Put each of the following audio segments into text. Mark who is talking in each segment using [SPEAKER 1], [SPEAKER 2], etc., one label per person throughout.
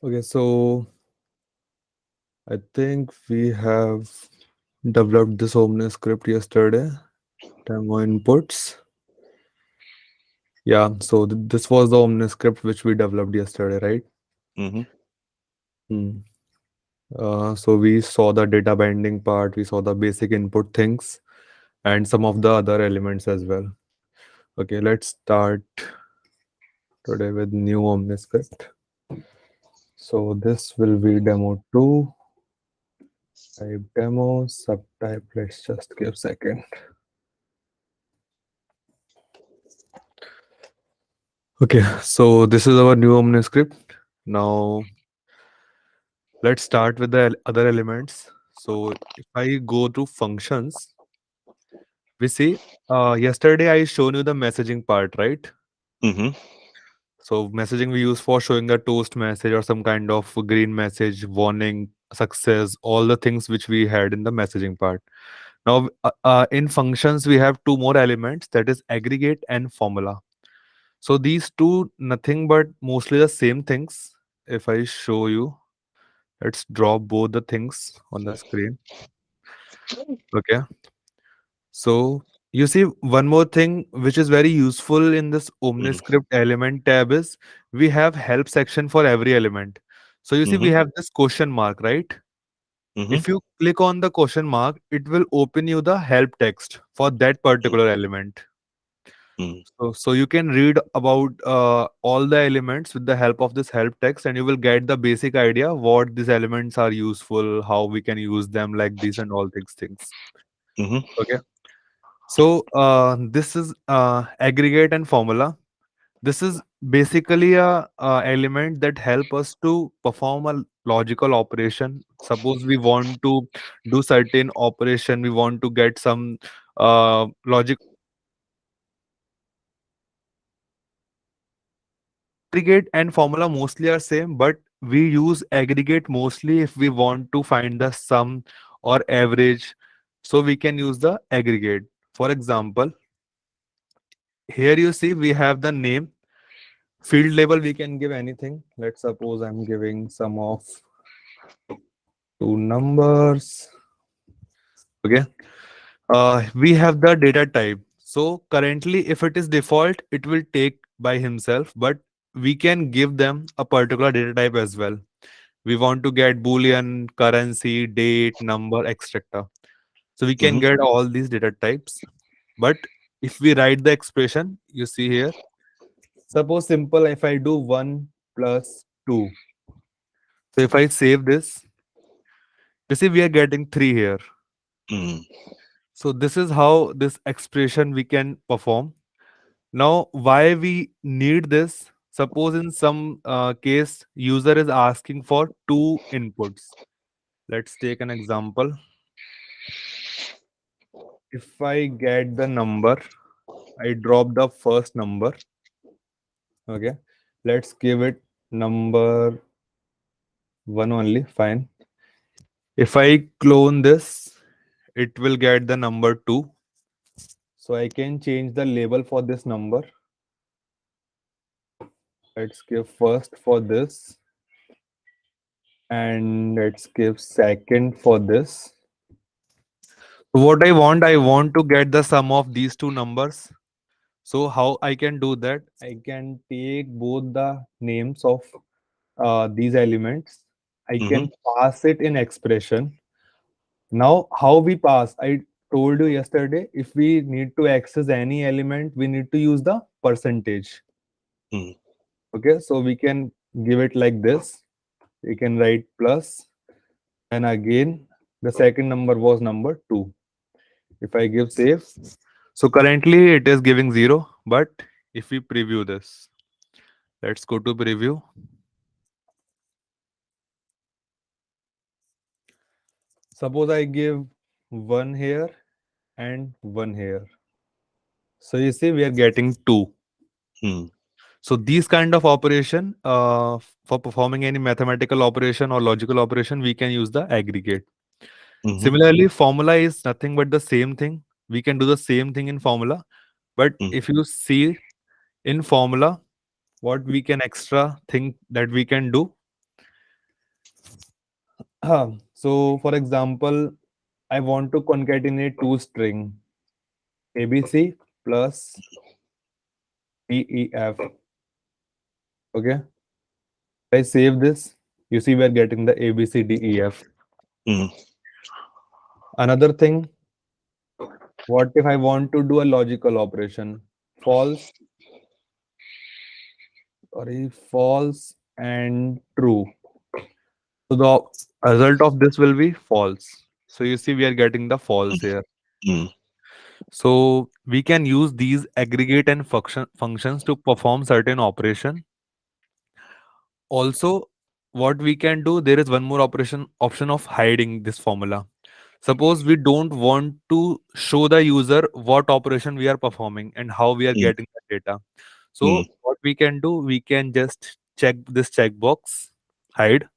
[SPEAKER 1] Okay, so I think we have developed this Omniscript yesterday. Demo inputs. Yeah, so this was the Omniscript which we developed yesterday, right?
[SPEAKER 2] Mm-hmm.
[SPEAKER 1] Hmm. So we saw the data binding part, we saw the basic input things, and some of the other elements as well. Okay, let's start today with new Omniscript. So this will be demo 2. Type demo, subtype, let's just give second. Okay, so this is our new Omniscript. Now let's start with the other elements. So if I go to functions, we see yesterday I shown you the messaging part, right?
[SPEAKER 2] Mm-hmm.
[SPEAKER 1] So messaging we use for showing the toast message or some kind of green message, warning, success, all the things which we had in the messaging part. Now in functions we have two more elements, that is aggregate and formula. So these two nothing but mostly the same things. If I show you, let's draw both the things on the screen. Okay. So you see one more thing which is very useful in this Omniscript element tab is we have help section for every element. So you see we
[SPEAKER 2] Mm-hmm.
[SPEAKER 1] have this question mark, right?
[SPEAKER 2] Mm-hmm.
[SPEAKER 1] If you click on the question mark, it will open you the help text for that particular element.
[SPEAKER 2] Mm-hmm.
[SPEAKER 1] So you can read about all the elements with the help of this help text, and you will get the basic idea what these elements are useful, how we can use them like this, and all these things.
[SPEAKER 2] Mm-hmm.
[SPEAKER 1] Okay. So this is aggregate and formula. This is basically a element that help us to perform a logical operation. Suppose we want to do certain operation, we want to get some logic. Aggregate and formula mostly are same, but we use aggregate mostly if we want to find the sum or average. So we can use the aggregate. For example, here you see we have the name. Field label we can give anything. Let's suppose I'm giving sum of two numbers. Okay. We have the data type. So currently, if it is default, it will take by himself, but we can give them a particular data type as well. We want to get boolean, currency, date, number, etc. So we can
[SPEAKER 2] Mm-hmm.
[SPEAKER 1] get all these data types. But if we write the expression, you see here, suppose simple, if I do 1 plus 2. So if I save this, you see we are getting 3 here.
[SPEAKER 2] Mm-hmm.
[SPEAKER 1] So this is how this expression we can perform. Now, why we need this? Suppose in some case, user is asking for two inputs. Let's take an example. If I get the number, I drop the first number. Okay. Let's give it number one only. Fine. If I clone this, it will get the number two. So I can change the label for this number. Let's give first for this, and let's give second for this. So what I want to get the sum of these two numbers. So how I can do that? I can take both the names of these elements. I
[SPEAKER 2] Mm-hmm.
[SPEAKER 1] can pass it in expression. Now, how we pass? I told you yesterday, if we need to access any element, we need to use the percentage.
[SPEAKER 2] Mm-hmm.
[SPEAKER 1] Okay, so we can give it like this. We can write plus, and again, the second number was number 2. If I give save, so currently it is giving 0, but if we preview this, let's go to preview. Suppose I give 1 here and 1 here. So you see we are getting 2.
[SPEAKER 2] Mm-hmm.
[SPEAKER 1] So these kind of operation, for performing any mathematical operation or logical operation, we can use the aggregate.
[SPEAKER 2] Mm-hmm.
[SPEAKER 1] Similarly, formula is nothing but the same thing. We can do the same thing in formula. But if you see in formula, what we can extra think that we can do, So, for example, I want to concatenate two string ABC plus DEF. Okay, I save this. You see, we are getting the ABCDEF.
[SPEAKER 2] mm,
[SPEAKER 1] Another thing, what if I want to do a logical operation? False, sorry, false and true. So the result of this will be false. So you see, we are getting the false here.
[SPEAKER 2] mm,
[SPEAKER 1] So we can use these aggregate and functions to perform certain operation. Also, what we can do, there is one more operation option of hiding this formula. Suppose we don't want to show the user what operation we are performing and how we are
[SPEAKER 2] mm,
[SPEAKER 1] getting the data.
[SPEAKER 2] mm,
[SPEAKER 1] So what we can do, we can just check this checkbox, hide.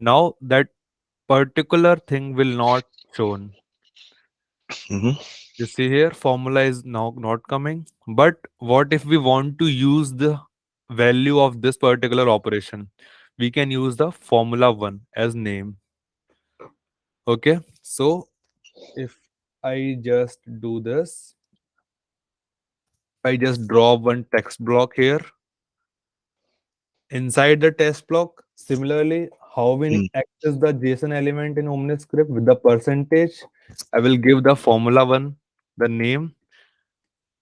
[SPEAKER 1] Now that particular thing will not shown.
[SPEAKER 2] mhm,
[SPEAKER 1] You see here, formula is now not coming. But what if we want to use the value of this particular operation? We can use the formula one as name. Okay. So if I just do this, I just draw one text block here. Inside the text block, similarly, how we
[SPEAKER 2] mm,
[SPEAKER 1] access the JSON element in Omniscript with the percentage, I will give the formula one, the name.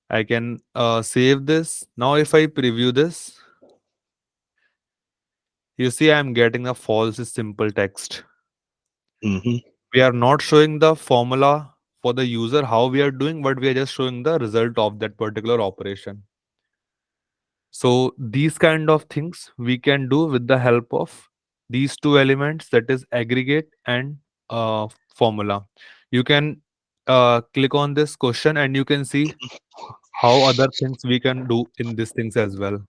[SPEAKER 1] I can save this. Now, if I preview this, you see I'm getting a false simple text.
[SPEAKER 2] mhm,
[SPEAKER 1] We are not showing the formula for the user how we are doing, but we are just showing the result of that particular operation. So these kind of things we can do with the help of these two elements, that is aggregate and formula. You can click on this question and you can see how other things we can do in these things as well.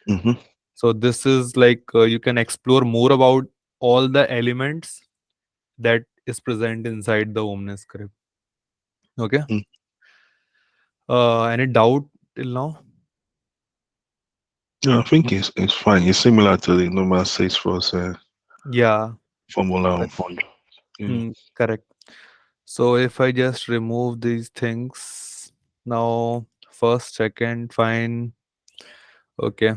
[SPEAKER 2] mhm,
[SPEAKER 1] So this is like you can explore more about all the elements that is present inside the Omniscript. Okay.
[SPEAKER 2] mm.
[SPEAKER 1] Any doubt till now?
[SPEAKER 2] Yeah, I think it's fine. It's similar to the normal Salesforce
[SPEAKER 1] Yeah.
[SPEAKER 2] formula
[SPEAKER 1] Correct.
[SPEAKER 2] on. Mm,
[SPEAKER 1] Hmm, correct. So if I just remove these things now, first, second, fine. Okay.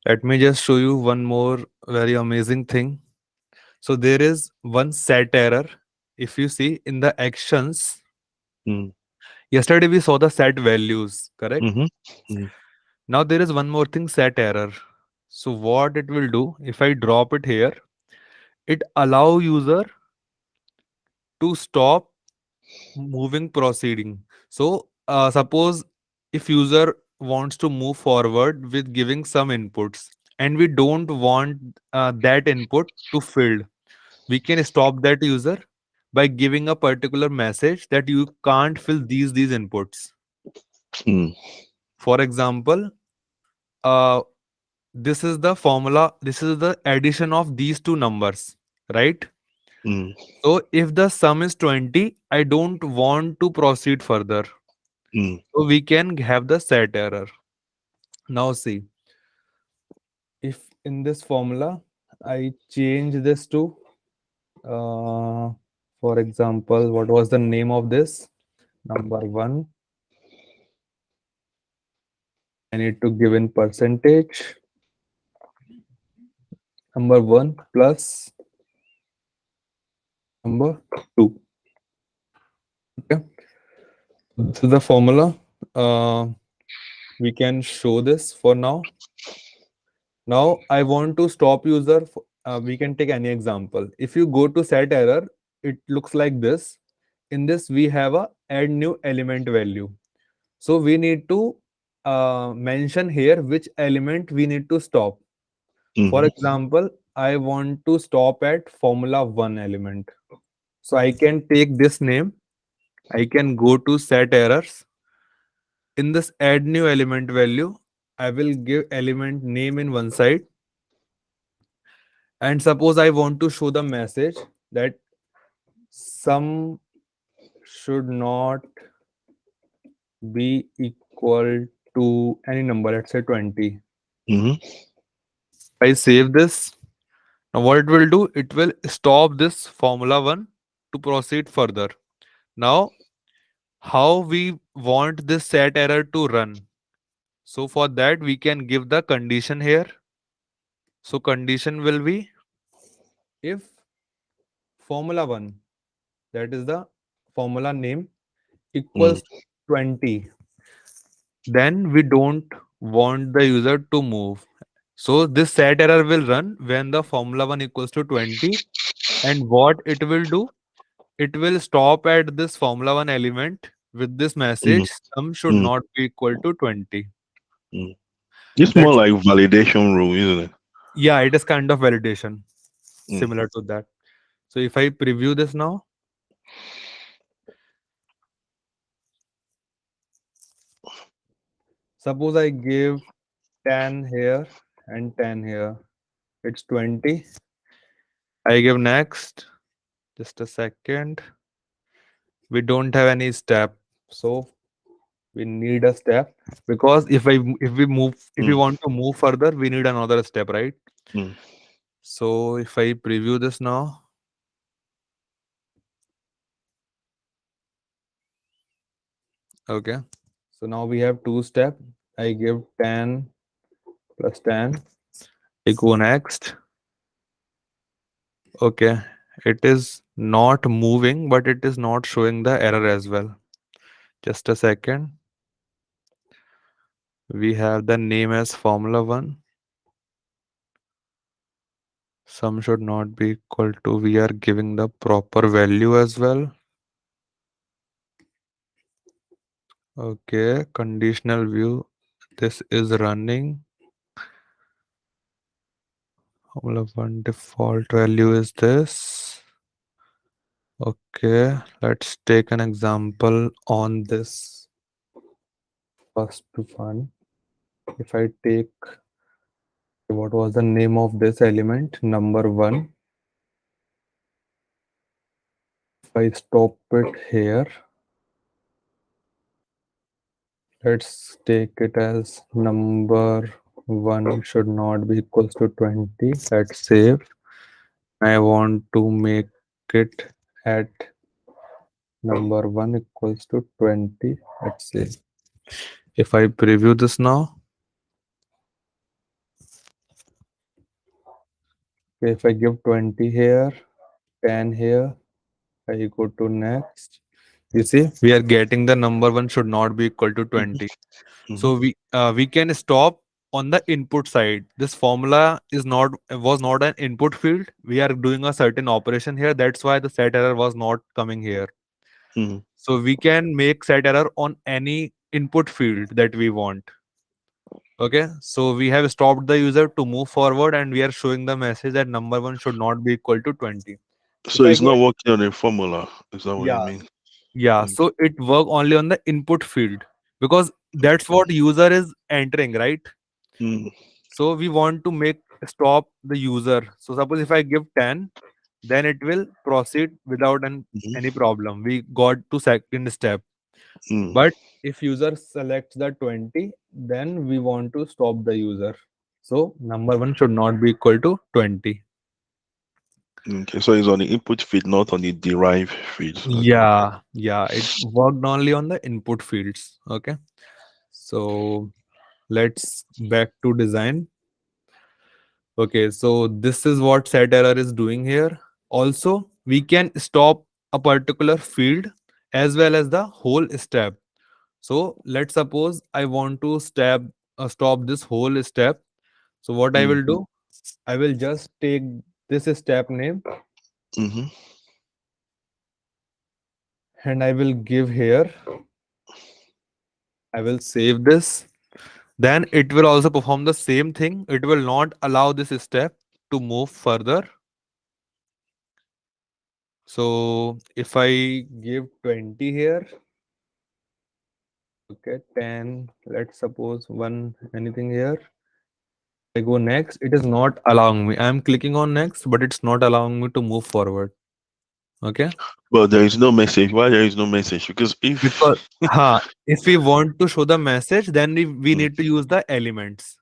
[SPEAKER 1] Let me just show you one more very amazing thing. So there is one set error. If you see in the actions,
[SPEAKER 2] mm,
[SPEAKER 1] yesterday we saw the set values, correct?
[SPEAKER 2] mhm, mm,
[SPEAKER 1] Now there is one more thing, set error. So what it will do, if I drop it here, it allow user to stop moving proceeding. So suppose if user wants to move forward with giving some inputs and we don't want that input to filled, we can stop that user by giving a particular message that you can't fill these inputs.
[SPEAKER 2] mm,
[SPEAKER 1] For example, uh, this is the formula, this is the addition of these two numbers, right?
[SPEAKER 2] mm,
[SPEAKER 1] So if the sum is 20, I don't want to proceed further.
[SPEAKER 2] mm,
[SPEAKER 1] So we can have the set error. Now see, if in this formula I change this to, uh, for example, what was the name of this? Number one, I need to give in percentage. Number one plus number two. Okay, this is the formula. Uh, we can show this for now. Now I want to stop user. We can take any example. If you go to set error, it looks like this. In this, we have a add new element value. So we need to mention here which element we need to stop. For
[SPEAKER 2] mhm,
[SPEAKER 1] example, I want to stop at formula one element. So I can take this name. I can go to set errors. In this add new element value, I will give element name in one side. And suppose I want to show the message that sum should not be equal to any number, let's say 20.
[SPEAKER 2] mhm,
[SPEAKER 1] I save this. Now what it will do, it will stop this formula 1 to proceed further. Now how we want this set error to run? So for that we can give the condition here. So condition will be if formula 1, that is the formula name,
[SPEAKER 2] mm,
[SPEAKER 1] equals 20, then we don't want the user to move. So this set error will run when the formula 1 equals to 20, and what it will do, it will stop at this formula 1 element with this
[SPEAKER 2] mm,
[SPEAKER 1] message sum should
[SPEAKER 2] mm,
[SPEAKER 1] not be equal to 20.
[SPEAKER 2] mm. It's more
[SPEAKER 1] That's,
[SPEAKER 2] like validation rule, isn't it?
[SPEAKER 1] yeah, it is kind of validation
[SPEAKER 2] Mm,
[SPEAKER 1] similar to that. So if I preview this now, suppose I give 10 here and 10 here, it's 20. I give next, just a second. We don't have any step, so we need a step, because if we
[SPEAKER 2] mm,
[SPEAKER 1] want to move further, we need another step, right?
[SPEAKER 2] mm.
[SPEAKER 1] So if I preview this now, okay. So now we have two step. I give 10 plus 10. I go next. Okay. It is not moving, but it is not showing the error as well. Just a second. We have the name as Formula 1. Sum should not be equal to. We are giving the proper value as well. Okay. Conditional view. This is running. Formula 1 default value is this. Okay, let's take an example on this first one. If I take, what was the name of this element? Number 1. If I stop it here, let's take it as number 1 should not be equals to 20. Let's save. I want to make it at number 1 equals to 20. Let's see. If I preview this now, if I give 20 here, 10 here, I go to next. You see, we are getting the number 1 should not be equal to
[SPEAKER 2] Mhm,
[SPEAKER 1] 20.
[SPEAKER 2] mhm,
[SPEAKER 1] So we can stop on the input side. This formula is not was not an input field. We are doing a certain operation here. That's why the set error was not coming here.
[SPEAKER 2] mhm.
[SPEAKER 1] So we can make set error on any input field that we want. Okay. So we have stopped the user to move forward, and we are showing the message that number 1 should not be equal to 20.
[SPEAKER 2] So
[SPEAKER 1] If I
[SPEAKER 2] it's
[SPEAKER 1] go,
[SPEAKER 2] not working on a formula. Is that what you
[SPEAKER 1] yeah,
[SPEAKER 2] mean?
[SPEAKER 1] yeah,
[SPEAKER 2] Mm,
[SPEAKER 1] so it work only on the input field, because that's
[SPEAKER 2] okay.
[SPEAKER 1] what user is entering, right?
[SPEAKER 2] Mm,
[SPEAKER 1] So we want to make stop the user. So suppose if I give 10, then it will proceed without
[SPEAKER 2] mhm,
[SPEAKER 1] any problem. We got to second step.
[SPEAKER 2] mm.
[SPEAKER 1] But if user selects the 20, then we want to stop the user. So number 1 should not be equal to 20.
[SPEAKER 2] Okay, so it's on the input feed, not on the derived feeds. Okay.
[SPEAKER 1] Yeah, yeah, it worked only on the input fields. Okay. So let's back to design. Okay, so this is what set error is doing here. Also, we can stop a particular field as well as the whole step. So let's suppose I want to stop this whole step. So what I
[SPEAKER 2] Mm,
[SPEAKER 1] will do, I will just take this step name
[SPEAKER 2] mhm.
[SPEAKER 1] and I will give here. I will save this. Then it will also perform the same thing. It will not allow this step to move further. So if I give 20 here, okay, 10, let's suppose one anything here. I go next. It is not allowing me. I'm clicking on next, but it's not allowing me to move forward. Okay.
[SPEAKER 2] But there is no message. Why there is no message? Because if
[SPEAKER 1] Because if we want to show the message, then we
[SPEAKER 2] Mm.
[SPEAKER 1] need to use the elements.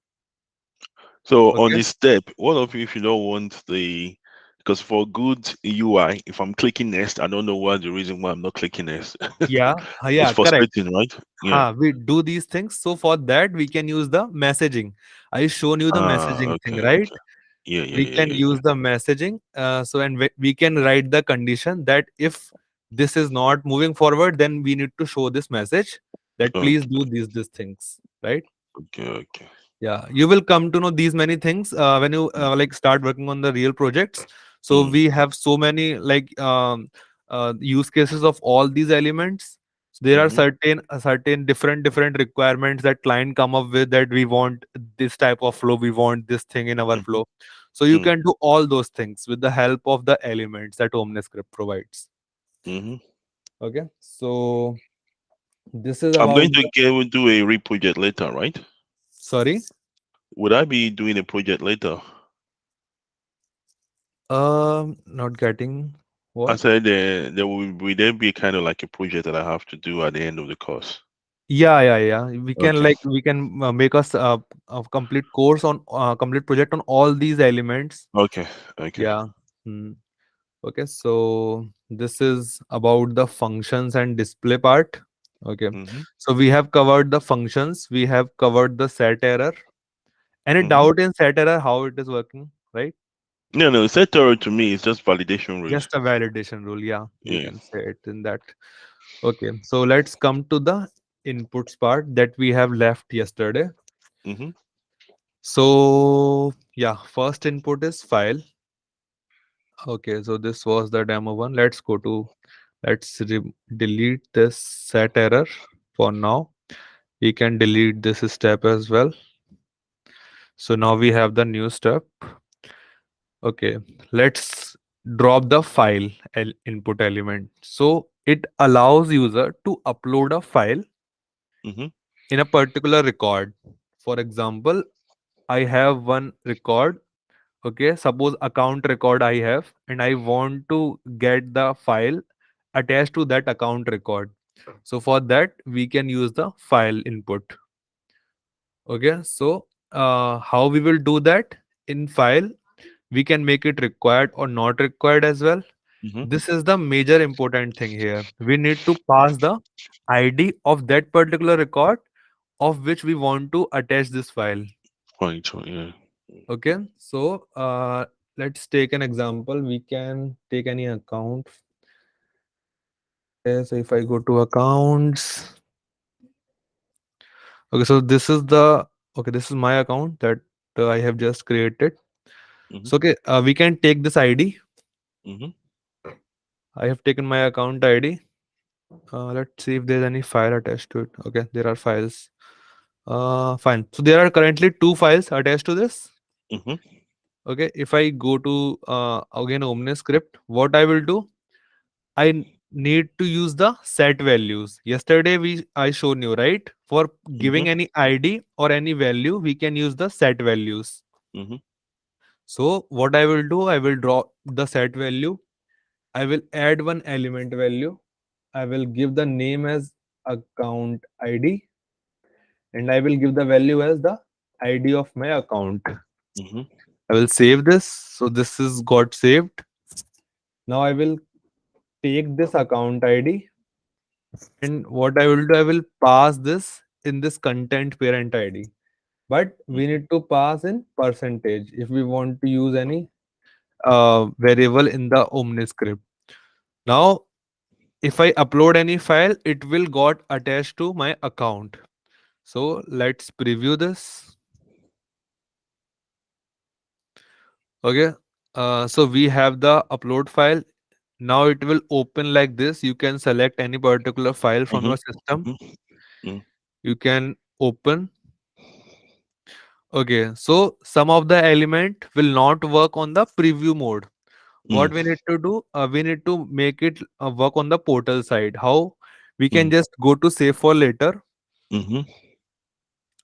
[SPEAKER 2] So on
[SPEAKER 1] Okay.
[SPEAKER 2] this step, what of if you don't want the, because for good UI, if I'm clicking next, I don't know what the reason why I'm not clicking next.
[SPEAKER 1] Yeah,
[SPEAKER 2] It's
[SPEAKER 1] yeah, correct.
[SPEAKER 2] frustrating, right? Yeah.
[SPEAKER 1] We do these things. So for that, we can use the messaging. I shown you the
[SPEAKER 2] Ah,
[SPEAKER 1] messaging thing,
[SPEAKER 2] okay,
[SPEAKER 1] right?
[SPEAKER 2] okay. Yeah, yeah,
[SPEAKER 1] We
[SPEAKER 2] yeah,
[SPEAKER 1] can
[SPEAKER 2] yeah,
[SPEAKER 1] use the messaging. So and we can write the condition that if this is not moving forward, then we need to show this message that
[SPEAKER 2] yeah.
[SPEAKER 1] please
[SPEAKER 2] Okay,
[SPEAKER 1] do these things, right?
[SPEAKER 2] okay, okay.
[SPEAKER 1] Yeah, you will come to know these many things when you like start working on the real projects. So
[SPEAKER 2] Mm,
[SPEAKER 1] we have so many like use cases of all these elements. So there are
[SPEAKER 2] mm-hmm,
[SPEAKER 1] certain different requirements that client come up with, that we want this type of flow, we want this thing in our
[SPEAKER 2] mm-hmm,
[SPEAKER 1] flow. So you
[SPEAKER 2] mm,
[SPEAKER 1] can do all those things with the help of the elements that Omniscript provides.
[SPEAKER 2] mm-hmm.
[SPEAKER 1] Okay, so this is
[SPEAKER 2] I'm
[SPEAKER 1] about
[SPEAKER 2] going to get do a re-project later, right?
[SPEAKER 1] sorry.
[SPEAKER 2] Would I be doing a project later?
[SPEAKER 1] Not getting
[SPEAKER 2] I
[SPEAKER 1] what?
[SPEAKER 2] said will there be kind of like a project that I have to do at the end of the course?
[SPEAKER 1] Yeah, yeah, yeah. We can
[SPEAKER 2] Okay,
[SPEAKER 1] like we can make us a complete course on complete project on all these elements.
[SPEAKER 2] okay, okay.
[SPEAKER 1] Yeah. Hmm. Okay, so this is about the functions and display part. Okay,
[SPEAKER 2] Mm-hmm,
[SPEAKER 1] so we have covered the functions. We have covered the set error. Any
[SPEAKER 2] mm-hmm.
[SPEAKER 1] doubt in set error how it is working? Right?
[SPEAKER 2] No, no, set error to me is just validation rules.
[SPEAKER 1] Just a validation rule. Yeah, you
[SPEAKER 2] Yeah.
[SPEAKER 1] can say it in that. Okay, so let's come to the inputs part that we have left yesterday.
[SPEAKER 2] Mm-hmm,
[SPEAKER 1] So yeah, first input is file. Okay, so this was the demo one. Delete this set error for now. We can delete this step as well. So now we have the new step. Okay, let's drop the input element. So it allows user to upload a file
[SPEAKER 2] mm-hmm,
[SPEAKER 1] in a particular record. For example, I have one record. Okay, suppose account record I have, and I want to get the file attached to that account record. So for that, we can use the file input. Okay, so how we will do that? In file, we can make it required or not required as well.
[SPEAKER 2] mm-hmm.
[SPEAKER 1] This is the major important thing here. We need to pass the ID of that particular record of which we want to attach this file.
[SPEAKER 2] Point, so, yeah.
[SPEAKER 1] Okay, so let's take an example. We can take any account. Okay, so if I go to accounts, okay, so this is my account that I have just created.
[SPEAKER 2] Mm-hmm,
[SPEAKER 1] So okay, we can take this ID.
[SPEAKER 2] mm-hmm,
[SPEAKER 1] I have taken my account ID. Let's see if there's any file attached to it. Okay, there are files. Fine. So there are currently two files attached to this.
[SPEAKER 2] mm-hmm,
[SPEAKER 1] Okay, if I go to again Omniscript, what I will do? Need to use the set values. Yesterday I shown you, right? For
[SPEAKER 2] mm-hmm,
[SPEAKER 1] giving any ID or any value, we can use the set values.
[SPEAKER 2] mm-hmm,
[SPEAKER 1] So what I will do, I will draw the set value. I will add one element value. I will give the name as account ID, and I will give the value as the ID of my account.
[SPEAKER 2] mm-hmm,
[SPEAKER 1] I will save this. So this is got saved. Now I will take this account ID, and what I will do, I will pass this in this content parent ID. But we
[SPEAKER 2] mm-hmm,
[SPEAKER 1] need to pass in percentage if we want to use any variable in the Omniscript. Now, if I upload any file, it will got attached to my account. So let's preview this. Okay. So we have the upload file. Now it will open like this. You can select any particular file from
[SPEAKER 2] mm-hmm,
[SPEAKER 1] your system.
[SPEAKER 2] mm-hmm,
[SPEAKER 1] You can open. Okay. So some of the element will not work on the preview mode. What we need to do? We need to make it work on the portal side. How? We can just go to save for later.
[SPEAKER 2] mm-hmm,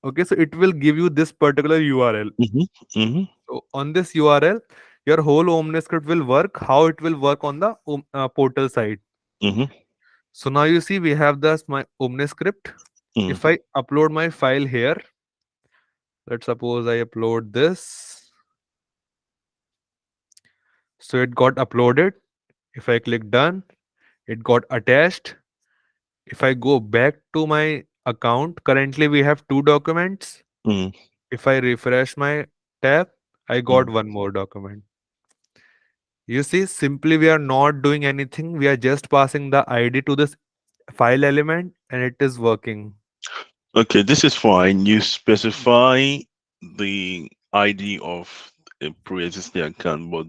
[SPEAKER 1] Okay. So it will give you this particular URL.
[SPEAKER 2] mm-hmm, mm-hmm,
[SPEAKER 1] So on this URL, your whole OmniScript will work. How it will work on the portal side.
[SPEAKER 2] mm-hmm,
[SPEAKER 1] So now you see we have this my OmniScript.
[SPEAKER 2] mm-hmm,
[SPEAKER 1] If I upload my file here, Let's suppose I upload this. So it got uploaded. If I click done, it got attached. If I go back to my account, currently we have two documents.
[SPEAKER 2] Mm,
[SPEAKER 1] If I refresh my tab, I got
[SPEAKER 2] mm.
[SPEAKER 1] one more document. You see, simply we are not doing anything. We are just passing the ID to this file element and it is working.
[SPEAKER 2] Okay, this is fine. You specify the ID of a pre-existing account, but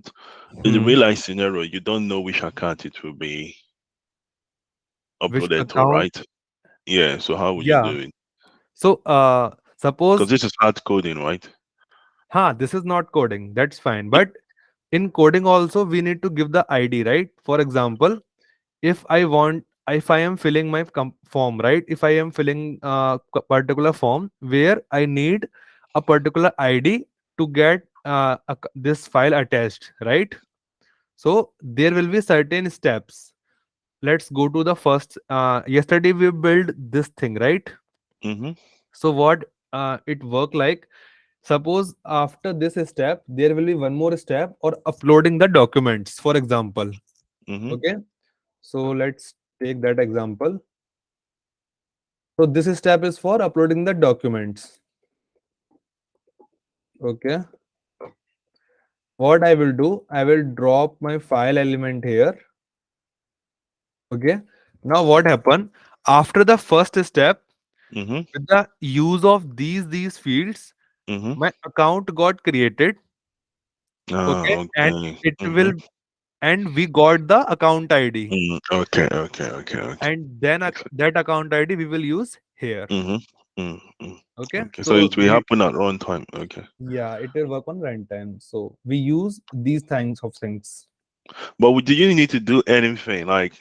[SPEAKER 2] in the
[SPEAKER 1] Hmm.
[SPEAKER 2] real life scenario, you don't know which account it will be
[SPEAKER 1] Which
[SPEAKER 2] uploaded to,
[SPEAKER 1] account?
[SPEAKER 2] right? Yeah, so how would you
[SPEAKER 1] Yeah.
[SPEAKER 2] do it?
[SPEAKER 1] So
[SPEAKER 2] Because
[SPEAKER 1] suppose,
[SPEAKER 2] this is hard coding, right?
[SPEAKER 1] this is not coding. That's fine. But in coding also we need to give the ID, right? For example, if I am filling my form, right? If I am filling particular form where I need a particular ID to get this file attached, right? So there will be certain steps. Let's go to the first. Yesterday we built this thing, right?
[SPEAKER 2] Mm-hmm.
[SPEAKER 1] So what it work like? Suppose after this step, there will be one more step or uploading the documents, for example.
[SPEAKER 2] Mm-hmm.
[SPEAKER 1] Okay. So let's take that example. So this step is for uploading the documents. Okay. What I will do, I will drop my file element here. Okay. Now what happened? After the first step,
[SPEAKER 2] Mm-hmm.
[SPEAKER 1] with the use of these fields,
[SPEAKER 2] Mm-hmm.
[SPEAKER 1] my account got created.
[SPEAKER 2] Ah,
[SPEAKER 1] Okay. And
[SPEAKER 2] okay.
[SPEAKER 1] it
[SPEAKER 2] Mm-hmm.
[SPEAKER 1] will and we got the account ID.
[SPEAKER 2] Mm, okay, okay, okay, okay.
[SPEAKER 1] And then that account ID we will use here.
[SPEAKER 2] Mm-hmm. Mm-hmm.
[SPEAKER 1] Okay.
[SPEAKER 2] Okay, so
[SPEAKER 1] So
[SPEAKER 2] it will happen at runtime. Okay.
[SPEAKER 1] yeah, it will work on runtime. So we use these kinds of things.
[SPEAKER 2] But do you need to do anything? Like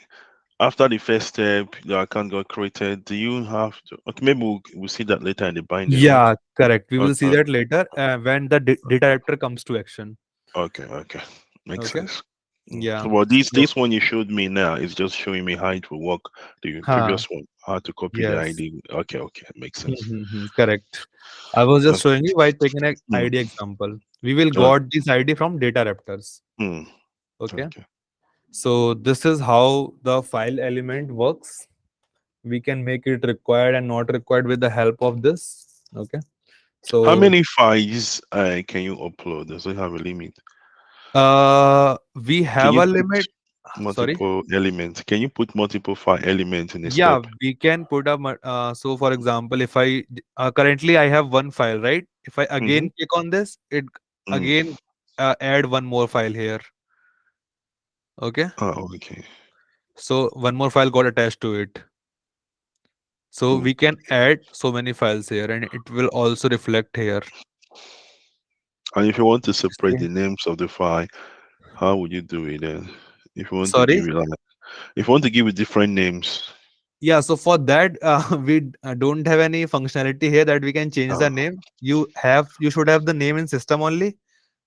[SPEAKER 2] after the first step, the account got created, do you have to? Okay, maybe we'll see that later in the binding, right?
[SPEAKER 1] Yeah, correct. We will see
[SPEAKER 2] Okay,
[SPEAKER 1] that later when the data adapter comes to action.
[SPEAKER 2] okay, okay. Makes
[SPEAKER 1] Okay.
[SPEAKER 2] sense.
[SPEAKER 1] Yeah.
[SPEAKER 2] So, well, this
[SPEAKER 1] So,
[SPEAKER 2] this one you showed me now is just showing me how it will work. The
[SPEAKER 1] huh,
[SPEAKER 2] previous one, how to copy the
[SPEAKER 1] yes.
[SPEAKER 2] ID. Okay, okay, makes sense.
[SPEAKER 1] Correct. I was just
[SPEAKER 2] Okay.
[SPEAKER 1] showing you by taking an
[SPEAKER 2] Mm,
[SPEAKER 1] ID example. We will
[SPEAKER 2] okay.
[SPEAKER 1] got this ID from data raptors.
[SPEAKER 2] Mm,
[SPEAKER 1] Okay.
[SPEAKER 2] okay.
[SPEAKER 1] So this is how the file element works. We can make it required and not required with the help of this. Okay.
[SPEAKER 2] How
[SPEAKER 1] So
[SPEAKER 2] many files can you upload? Does it have a limit?
[SPEAKER 1] we
[SPEAKER 2] Can
[SPEAKER 1] have
[SPEAKER 2] you
[SPEAKER 1] a
[SPEAKER 2] put
[SPEAKER 1] limit. Sorry.
[SPEAKER 2] multiple elements? Can you put multiple file elements in a
[SPEAKER 1] Yeah,
[SPEAKER 2] step?
[SPEAKER 1] we can put a so for example, if I currently I have one file, right? If I
[SPEAKER 2] Mm-hmm.
[SPEAKER 1] again click on this, it
[SPEAKER 2] Mm.
[SPEAKER 1] again add one more file here. Okay.
[SPEAKER 2] Oh, okay.
[SPEAKER 1] So one more file got attached to it. So
[SPEAKER 2] Mm.
[SPEAKER 1] we can add so many files here and it will also reflect here.
[SPEAKER 2] And if you want to separate
[SPEAKER 1] See?
[SPEAKER 2] the names of the file, how would you do it then? If you want to
[SPEAKER 1] Sorry.
[SPEAKER 2] give it like, if you want to give it different names,
[SPEAKER 1] Yeah, so for that, we don't have any functionality here that we can change the
[SPEAKER 2] uh,
[SPEAKER 1] name. You should have the name in system only.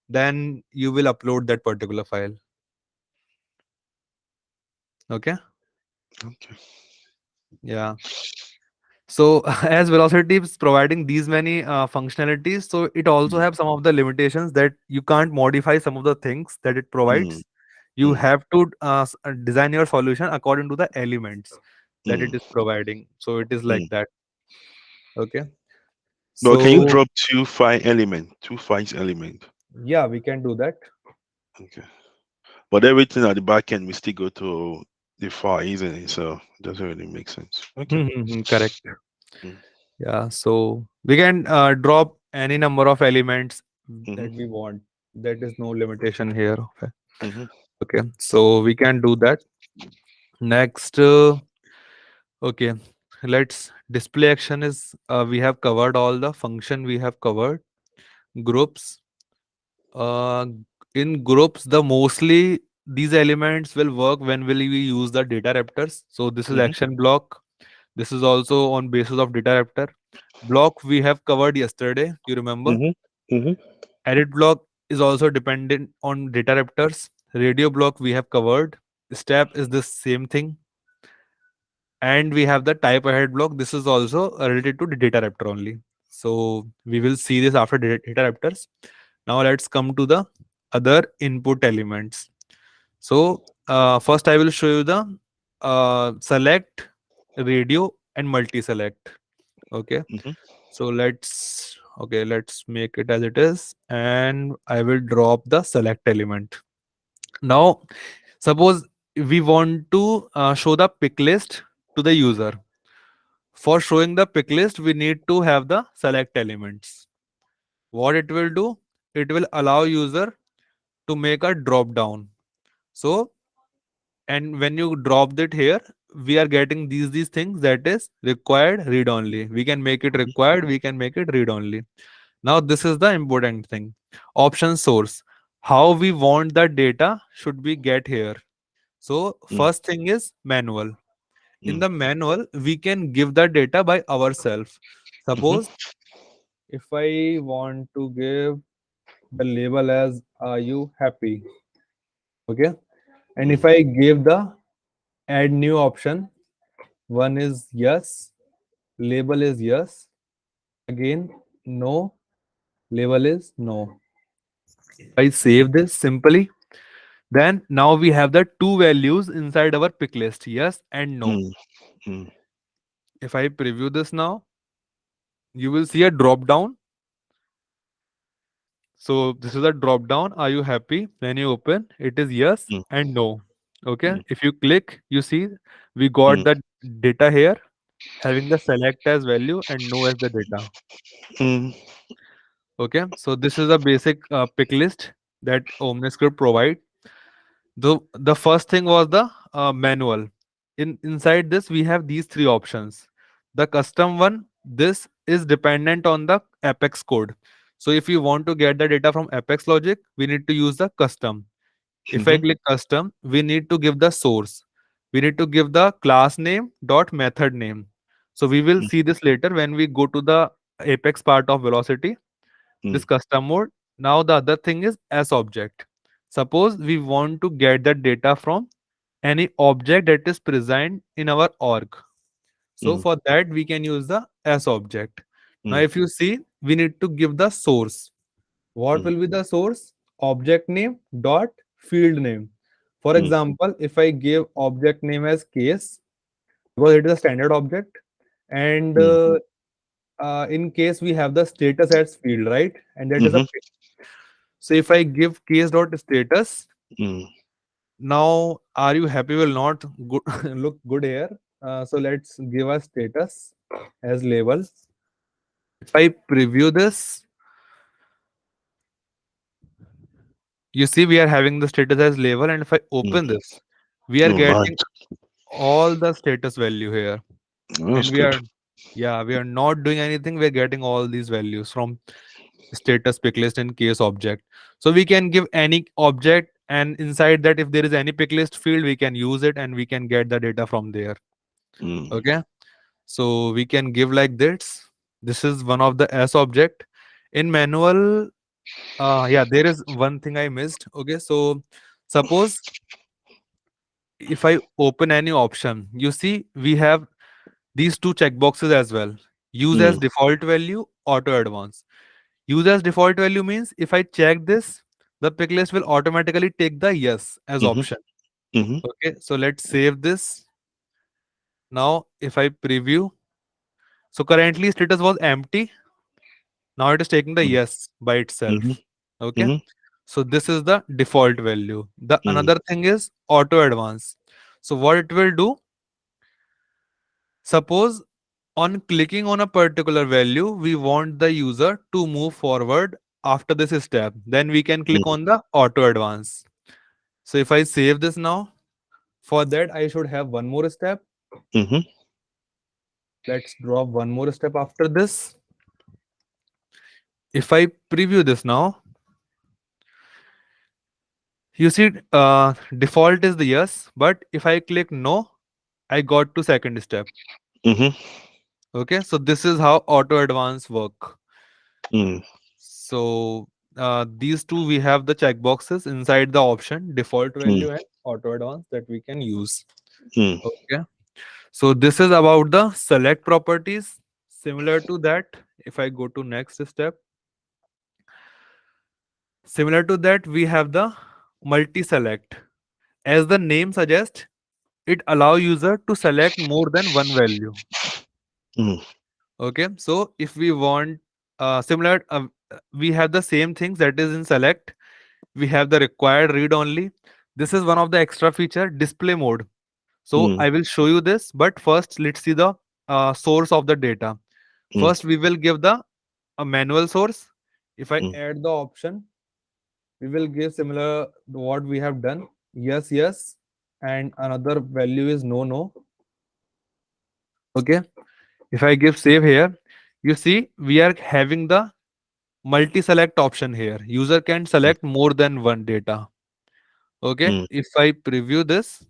[SPEAKER 1] Then you will upload that particular file. Okay.
[SPEAKER 2] okay.
[SPEAKER 1] Yeah. So as Velocity is providing these many functionalities, so it also
[SPEAKER 2] Mm,
[SPEAKER 1] have some of the limitations that you can't modify some of the things that it
[SPEAKER 2] mm,
[SPEAKER 1] provides. You
[SPEAKER 2] mm,
[SPEAKER 1] have to design your solution according to the elements that it
[SPEAKER 2] mm,
[SPEAKER 1] is providing. So it is like
[SPEAKER 2] mm.
[SPEAKER 1] that. Okay.
[SPEAKER 2] But can you
[SPEAKER 1] So
[SPEAKER 2] drop two files element?
[SPEAKER 1] yeah, we can do that.
[SPEAKER 2] Okay. But everything at the back end, we still go to the file, isn't it? So it doesn't really make sense. Okay.
[SPEAKER 1] Correct.
[SPEAKER 2] Mm,
[SPEAKER 1] Yeah. So we can drop any number of elements
[SPEAKER 2] mm-hmm,
[SPEAKER 1] that we want. There is no limitation here. Okay.
[SPEAKER 2] mm-hmm,
[SPEAKER 1] Okay. So we can do that. Next, okay. Let's display action is we have covered all the function we have covered. Groups. Uh, in groups, the mostly these elements will work when will we use the data raptors. So this is
[SPEAKER 2] mm-hmm,
[SPEAKER 1] action block. This is also on basis of data raptor. Block we have covered yesterday. You remember?
[SPEAKER 2] mm-hmm, mm-hmm.
[SPEAKER 1] Edit block is also dependent on data raptors. Radio block we have covered. Step is the same thing. And we have the type ahead block. This is also related to the data raptor only. So we will see this after data adapters. Now let's come to the other input elements. So first I will show you the select, radio, and multi-select. Okay.
[SPEAKER 2] Mm-hmm.
[SPEAKER 1] So let's make it as it is, and I will drop the select element. Now, suppose we want to show the pick list to the user. For showing the pick list, we need to have the select elements. What it will do? It will allow user to make a drop down. So, and when you drop it here, we are getting these things, that is required, read only. We can make it required, we can make it read only. Now this is the important thing. Option source. How we want the data should we get here. So first thing is manual. In
[SPEAKER 2] Mm-hmm.
[SPEAKER 1] the manual, we can give the data by ourselves.
[SPEAKER 2] Mm-hmm.
[SPEAKER 1] Suppose if I want to give the label as are you happy? Okay. And if I give the add new option, one is yes, label is yes, again no, label is no. I save this simply. Then now we have the two values inside our pick list, yes and no.
[SPEAKER 2] Mm-hmm.
[SPEAKER 1] If I preview this now, you will see a drop down. So this is a drop down. Are you happy? When you open, it is yes and no. Okay. If you click, you see we got the data here, having the select as value and no as the data.
[SPEAKER 2] Mm-hmm.
[SPEAKER 1] Okay. So this is a basic pick list that Omniscript provide. The first thing was the manual. Inside this we have these three options. The custom one, this is dependent on the Apex code. So if you want to get the data from Apex logic, we need to use the custom. If I
[SPEAKER 2] Mm-hmm.
[SPEAKER 1] click custom, we need to give the source. We need to give the class name dot method name. So we will see this later when we go to the Apex part of velocity, this custom mode. Now the other thing is as object. Suppose we want to get the data from any object that is present in our org. So
[SPEAKER 2] Mm-hmm.
[SPEAKER 1] for that we can use the as object. Now
[SPEAKER 2] Mm-hmm.
[SPEAKER 1] if you see, we need to give the source. What will be the source? Object name dot field name. For example, if I give object name as case, because it is a standard object, and in case we have the status as field, right? And that is a
[SPEAKER 2] Mm-hmm.
[SPEAKER 1] pick. So if I give case dot status, now are you happy will not good, look good here. So let's give a status as label. If I preview this, you see we are having the status as label, and if I open
[SPEAKER 2] Mm-hmm.
[SPEAKER 1] this, we are
[SPEAKER 2] All right.
[SPEAKER 1] getting all the status value here.
[SPEAKER 2] That's
[SPEAKER 1] And we
[SPEAKER 2] good.
[SPEAKER 1] are, yeah, we are not doing anything, we're getting all these values from status pick list and case object. So we can give any object, and inside that if there is any pick list field, we can use it and we can get the data from there.
[SPEAKER 2] Mm.
[SPEAKER 1] Okay. So we can give like this. This is one of the s object. In manual, yeah, there is one thing I missed. Okay. So suppose if I open any option, you see we have these two checkboxes as well. Use as
[SPEAKER 2] Mm.
[SPEAKER 1] default value, auto advance. Use as default value means if I check this, the pick list will automatically take the yes as
[SPEAKER 2] Mm-hmm.
[SPEAKER 1] option.
[SPEAKER 2] Mm-hmm.
[SPEAKER 1] Okay, so let's save this. Now, if I preview, so currently status was empty. Now it is taking the yes by
[SPEAKER 2] Mm-hmm.
[SPEAKER 1] itself. Okay,
[SPEAKER 2] Mm-hmm.
[SPEAKER 1] so this is the default value. The
[SPEAKER 2] Mm.
[SPEAKER 1] another thing is auto advance. So what it will do, suppose on clicking on a particular value, we want the user to move forward after this step. Then we can click
[SPEAKER 2] Mm.
[SPEAKER 1] on the auto advance. So if I save this now, for that I should have one more step.
[SPEAKER 2] Mm-hmm.
[SPEAKER 1] Let's drop one more step after this. If I preview this now, you see default is the yes, but if I click no, I got to second step.
[SPEAKER 2] Mm-hmm.
[SPEAKER 1] Okay, so this is how auto advance work.
[SPEAKER 2] Mm.
[SPEAKER 1] So these two we have the checkboxes inside the option default
[SPEAKER 2] Mm.
[SPEAKER 1] value and auto advance that we can use.
[SPEAKER 2] Mm.
[SPEAKER 1] Okay. So this is about the select properties. Similar to that, If I go to next step, similar to that, we have the multi-select. As the name suggests, it allow user to select more than one value.
[SPEAKER 2] Mm.
[SPEAKER 1] Okay, so if we want similar, we have the same things that is in select. We have the required read only. This is one of the extra feature, display mode. So
[SPEAKER 2] Mm.
[SPEAKER 1] I will show you this, but first let's see the source of the data.
[SPEAKER 2] Mm.
[SPEAKER 1] First, we will give the a manual source. If I
[SPEAKER 2] Mm.
[SPEAKER 1] add the option, we will give similar to what we have done. Yes, yes, and another value is no, no. Okay. If I give save here, you see we are having the multi-select option here. User can select more than one data. Okay.
[SPEAKER 2] Mm.
[SPEAKER 1] If I preview this,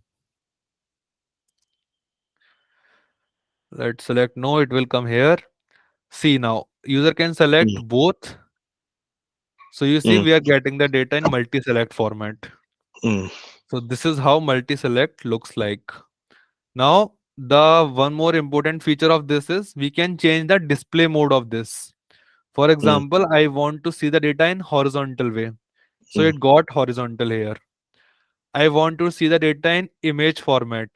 [SPEAKER 1] let's select no, it will come here. See now, user can select
[SPEAKER 2] Mm.
[SPEAKER 1] both. So you see
[SPEAKER 2] Mm.
[SPEAKER 1] we are getting the data in multi-select format.
[SPEAKER 2] Mm.
[SPEAKER 1] So this is how multi-select looks like. Now, the one more important feature of this is we can change the display mode of this. For
[SPEAKER 2] Mm.
[SPEAKER 1] example, I want to see the data in horizontal way. So
[SPEAKER 2] Mm.
[SPEAKER 1] it got horizontal here. I want to see the data in image format.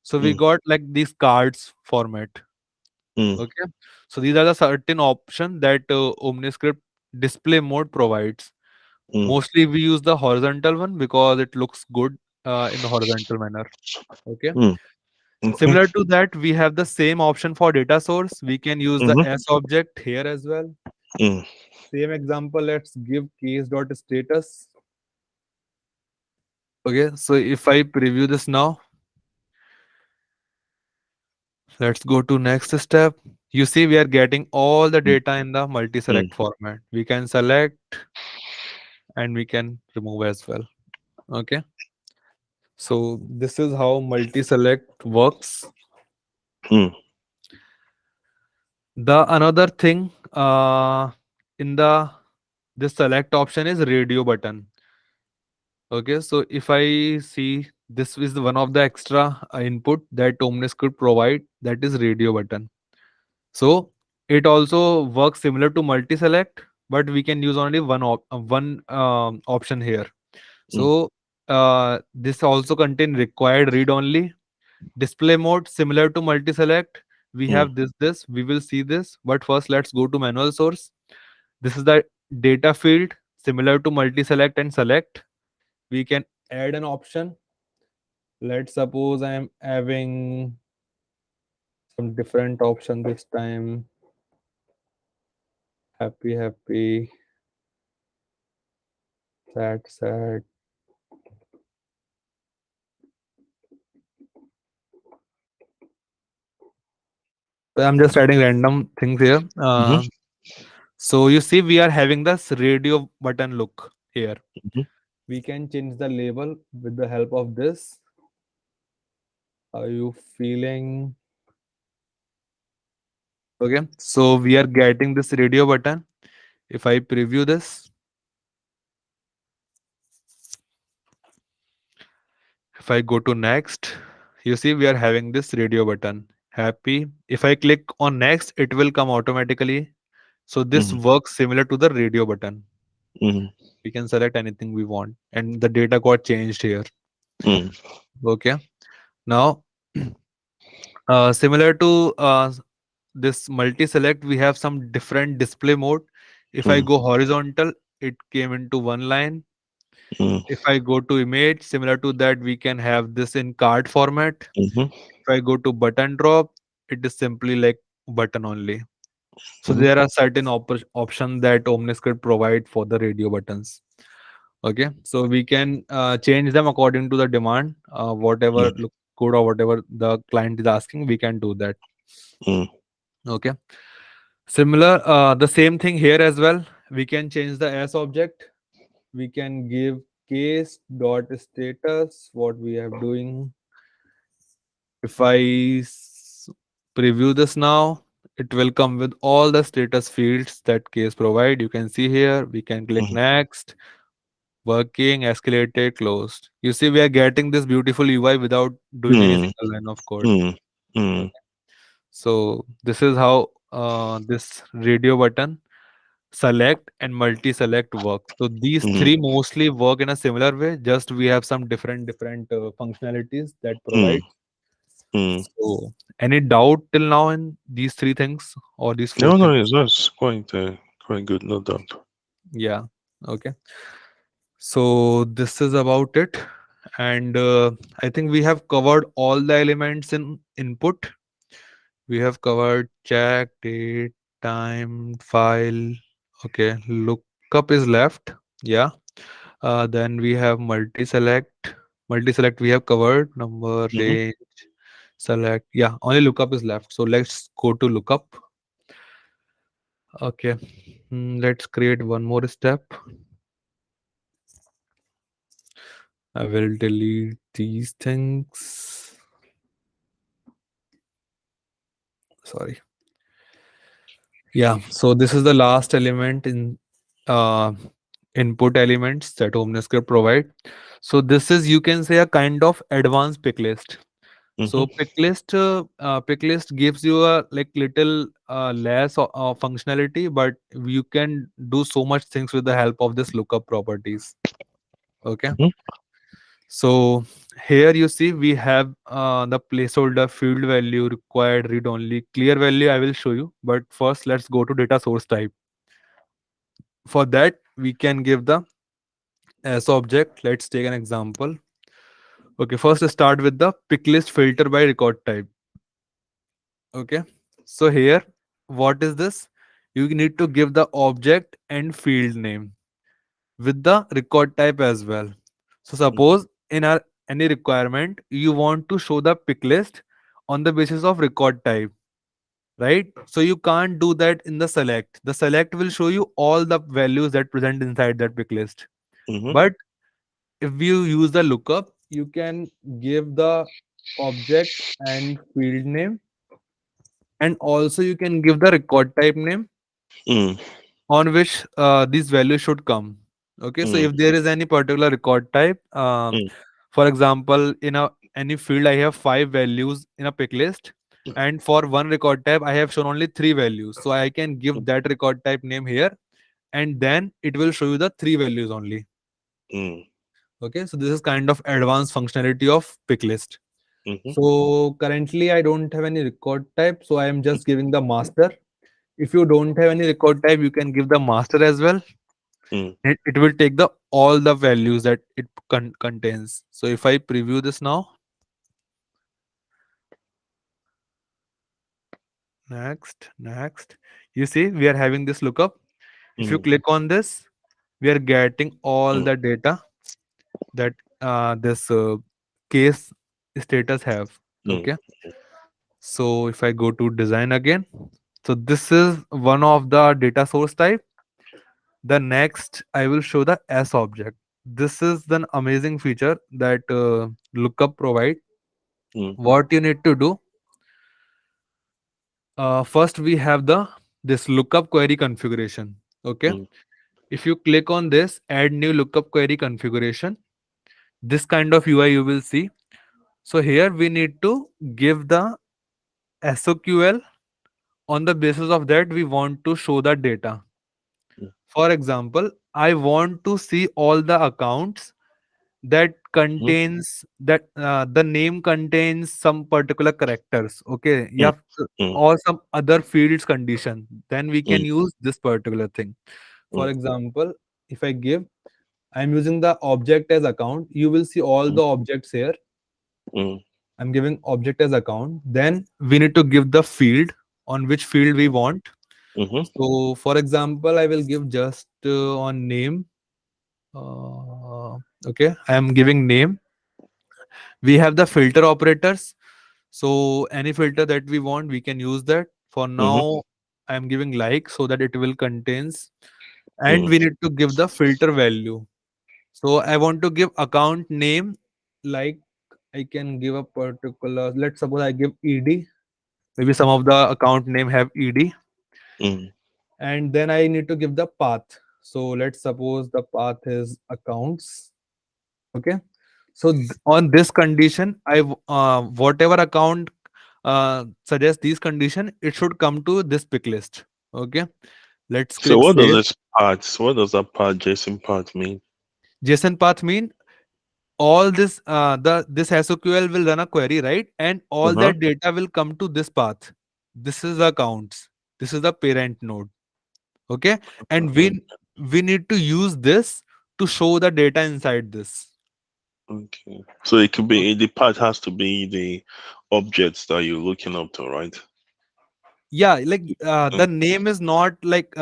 [SPEAKER 1] So we
[SPEAKER 2] Mm.
[SPEAKER 1] got like these cards format.
[SPEAKER 2] Mm.
[SPEAKER 1] Okay. So these are the certain options that Omniscript display mode provides.
[SPEAKER 2] Mm.
[SPEAKER 1] Mostly we use the horizontal one because it looks good in the horizontal manner. Okay.
[SPEAKER 2] Mm. Okay.
[SPEAKER 1] Similar to that, we have the same option for data source. We can use the
[SPEAKER 2] Mm-hmm.
[SPEAKER 1] S object here as well.
[SPEAKER 2] Mm.
[SPEAKER 1] Same example, let's give case.status. Okay, so if I preview this now, let's go to next step. You see, we are getting all the
[SPEAKER 2] Mm.
[SPEAKER 1] data in the
[SPEAKER 2] Mm.
[SPEAKER 1] multi-select format. We can select and we can remove as well. Okay, so this is how multi-select works.
[SPEAKER 2] Mm.
[SPEAKER 1] The another thing in the this select option is radio button. Okay, so if I see this is one of the extra input that Omniscript provide, that is radio button. So it also works similar to multi-select, but we can use only one option here.
[SPEAKER 2] Mm.
[SPEAKER 1] So this also contain required read only. Display mode similar to multi-select. We
[SPEAKER 2] Mm.
[SPEAKER 1] have this. We will see this, but first let's go to manual source. This is the data field similar to multi-select and select. We can add an option. Let's suppose I am having some different option this time. Happy, happy, sad, sad. So I'm just adding random things here.
[SPEAKER 2] Mm-hmm.
[SPEAKER 1] So you see, we are having this radio button look here.
[SPEAKER 2] Mm-hmm.
[SPEAKER 1] We can change the label with the help of this. Are you feeling okay? So we are getting this radio button. If I preview this, if I go to next, you see we are having this radio button. Happy. If I click on next, it will come automatically. So this
[SPEAKER 2] Mm.
[SPEAKER 1] works similar to the radio button.
[SPEAKER 2] Mm.
[SPEAKER 1] We can select anything we want, and the data got changed here.
[SPEAKER 2] Mm.
[SPEAKER 1] Okay. Now, similar to this multi-select, we have some different display mode. If I
[SPEAKER 2] Mm.
[SPEAKER 1] go horizontal, it came into one line.
[SPEAKER 2] Mm.
[SPEAKER 1] If I go to image, similar to that, we can have this in card format.
[SPEAKER 2] Mm-hmm.
[SPEAKER 1] If I go to button drop, it is simply like button only. So
[SPEAKER 2] Mm-hmm.
[SPEAKER 1] there are certain options that Omniscript provide for the radio buttons. Okay, so we can change them according to the demand. Whatever look good or whatever the client is asking, we can do that.
[SPEAKER 2] Mm.
[SPEAKER 1] Okay. Similar, the same thing here as well. We can change the S object. We can give case dot status what we are doing. If I preview this now, it will come with all the status fields that case provide. You can see here. We can click
[SPEAKER 2] Mm.
[SPEAKER 1] next, working, escalated, closed. You see, we are getting this beautiful UI without doing any
[SPEAKER 2] Mm.
[SPEAKER 1] single line of code.
[SPEAKER 2] Mm. Mm.
[SPEAKER 1] Okay. So this is how this radio button, select and multi-select work. So these
[SPEAKER 2] Mm-hmm.
[SPEAKER 1] three mostly work in a similar way. Just we have some different functionalities that
[SPEAKER 2] Mm,
[SPEAKER 1] provide.
[SPEAKER 2] mm.
[SPEAKER 1] So any doubt till now in these three things or these four
[SPEAKER 2] No, no,
[SPEAKER 1] things?
[SPEAKER 2] that's quite good, no doubt.
[SPEAKER 1] Yeah. Okay. So this is about it, and I think we have covered all the elements in input. We have covered check, date, time, file. Okay, lookup is left. Yeah. Then we have multi-select. Multi-select we have covered. Number,
[SPEAKER 2] Mm-hmm.
[SPEAKER 1] range, select. Yeah, only lookup is left. So let's go to lookup. Okay. Let's create one more step. I will delete these things. Sorry. Yeah. So this is the last element in uh, input elements that Omniscript provide. So this is, you can say, a kind of advanced pick list. So
[SPEAKER 2] Mm-hmm.
[SPEAKER 1] pick list gives you a like little less functionality, but you can do so much things with the help of this lookup properties. Okay.
[SPEAKER 2] Mm-hmm.
[SPEAKER 1] So here you see we have the placeholder, field value, required, read only, clear value. I will show you, but first let's go to data source type. For that we can give the as object. Let's take an example. Okay, first start with the pick list filter by record type. Okay, so here what is this? You need to give the object and field name with the record type as well. So suppose in our any requirement you want to show the pick list on the basis of record type, right? So you can't do that in the select. The select will show you all the values that present inside that pick list.
[SPEAKER 2] Mm-hmm.
[SPEAKER 1] But if you use the lookup, you can give the object and field name, and also you can give the record type name
[SPEAKER 2] Mm,
[SPEAKER 1] on which these values should come. Okay, so
[SPEAKER 2] mm,
[SPEAKER 1] if there is any particular record type,
[SPEAKER 2] mm,
[SPEAKER 1] for example, in a any field I have five values in a pick list, and for one record type I have shown only three values, so I can give that record type name here, and then it will show you the three values only.
[SPEAKER 2] mm,
[SPEAKER 1] Okay, so this is kind of advanced functionality of pick list.
[SPEAKER 2] mhm,
[SPEAKER 1] So currently I don't have any record type, so I am just giving the master. If you don't have any record type, you can give the master as well.
[SPEAKER 2] mm,
[SPEAKER 1] It will take the all the values that it contains. So if I preview this now, next, you see we are having this lookup. If you
[SPEAKER 2] mm,
[SPEAKER 1] click on this, we are getting all
[SPEAKER 2] mm,
[SPEAKER 1] the data that this case status have.
[SPEAKER 2] mm,
[SPEAKER 1] Okay. So if I go to design again, so this is one of the data source type. The next I will show the S object. This is an amazing feature that lookup provide.
[SPEAKER 2] mm,
[SPEAKER 1] What you need to do, first we have the this lookup query configuration. Okay,
[SPEAKER 2] mm,
[SPEAKER 1] if you click on this add new lookup query configuration, this kind of UI you will see. So here we need to give the SOQL. On the basis of that we want to show the data.
[SPEAKER 2] mm,
[SPEAKER 1] For example, I want to see all the accounts that
[SPEAKER 2] mhm,
[SPEAKER 1] contains that the name contains some particular characters. Okay,
[SPEAKER 2] mm,
[SPEAKER 1] yeah,
[SPEAKER 2] mm,
[SPEAKER 1] or some other fields condition, then we can
[SPEAKER 2] mm,
[SPEAKER 1] use this particular thing. For
[SPEAKER 2] mm,
[SPEAKER 1] example, if I give, I'm using the object as account, you will see all
[SPEAKER 2] mm,
[SPEAKER 1] the objects here.
[SPEAKER 2] mm,
[SPEAKER 1] I'm giving object as account, then we need to give the field, on which field we want.
[SPEAKER 2] mhm,
[SPEAKER 1] So for example, I will give just on name. uh, okay, I am giving name. We have the filter operators, so any filter that we want we can use that. For
[SPEAKER 2] mhm,
[SPEAKER 1] now I am giving like so that it will contains, and
[SPEAKER 2] mm,
[SPEAKER 1] we need to give the filter value. So I want to give account name, like I can give a particular, let's suppose I give ed. Maybe some of the account name have ed,
[SPEAKER 2] mm,
[SPEAKER 1] and then I need to give the path. So let's suppose the path is accounts. Okay, so on this condition, whatever account suggest these condition, it should come to this pick list. Okay, let's
[SPEAKER 2] So
[SPEAKER 1] click
[SPEAKER 2] what does
[SPEAKER 1] save.
[SPEAKER 2] this part? So what does that part JSON part mean?
[SPEAKER 1] JSON path mean all this this SQL will run a query, right? And
[SPEAKER 2] Uh
[SPEAKER 1] all
[SPEAKER 2] huh.
[SPEAKER 1] that data will come to this path. This is the accounts. This is the parent node. Okay, and we need to use this to show the data inside this.
[SPEAKER 2] Okay. So it could be the part has to be the objects that you're looking up to, right?
[SPEAKER 1] Yeah, like
[SPEAKER 2] Mm.
[SPEAKER 1] the name is not like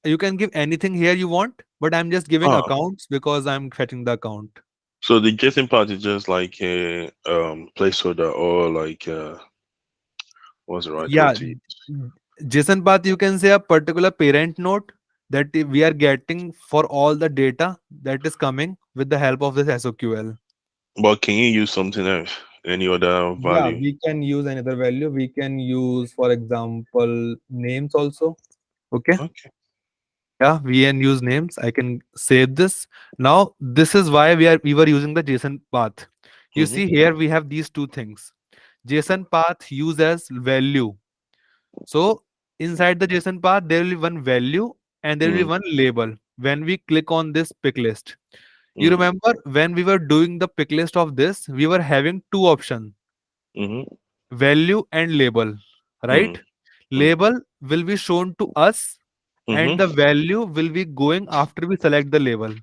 [SPEAKER 1] you can give anything here you want, but I'm just giving
[SPEAKER 2] Ah,
[SPEAKER 1] accounts because I'm fetching the account.
[SPEAKER 2] so the JSON part is just like a placeholder or like what's the right word
[SPEAKER 1] Yeah,
[SPEAKER 2] to use?
[SPEAKER 1] JSON path, you can say a particular parent node that we are getting for all the data that is coming with the help of this SQL.
[SPEAKER 2] But can you use something else? Any other
[SPEAKER 1] Yeah,
[SPEAKER 2] value?
[SPEAKER 1] we can use another value. We can use, for example, names also. Okay.
[SPEAKER 2] Okay.
[SPEAKER 1] Yeah, we can use names. I can save this. Now, this is why we were using the JSON path. You
[SPEAKER 2] Mm-hmm.
[SPEAKER 1] see here we have these two things. JSON path use as value. So inside the JSON path, there will be one value and there will be
[SPEAKER 2] Mm-hmm.
[SPEAKER 1] one label. When we click on this pick list, you remember when we were doing the pick list of this, we were having two options:
[SPEAKER 2] Mm-hmm.
[SPEAKER 1] value and label, right?
[SPEAKER 2] Mm-hmm.
[SPEAKER 1] Label will be shown to us and the
[SPEAKER 2] Mm-hmm.
[SPEAKER 1] value will be going after we select the label.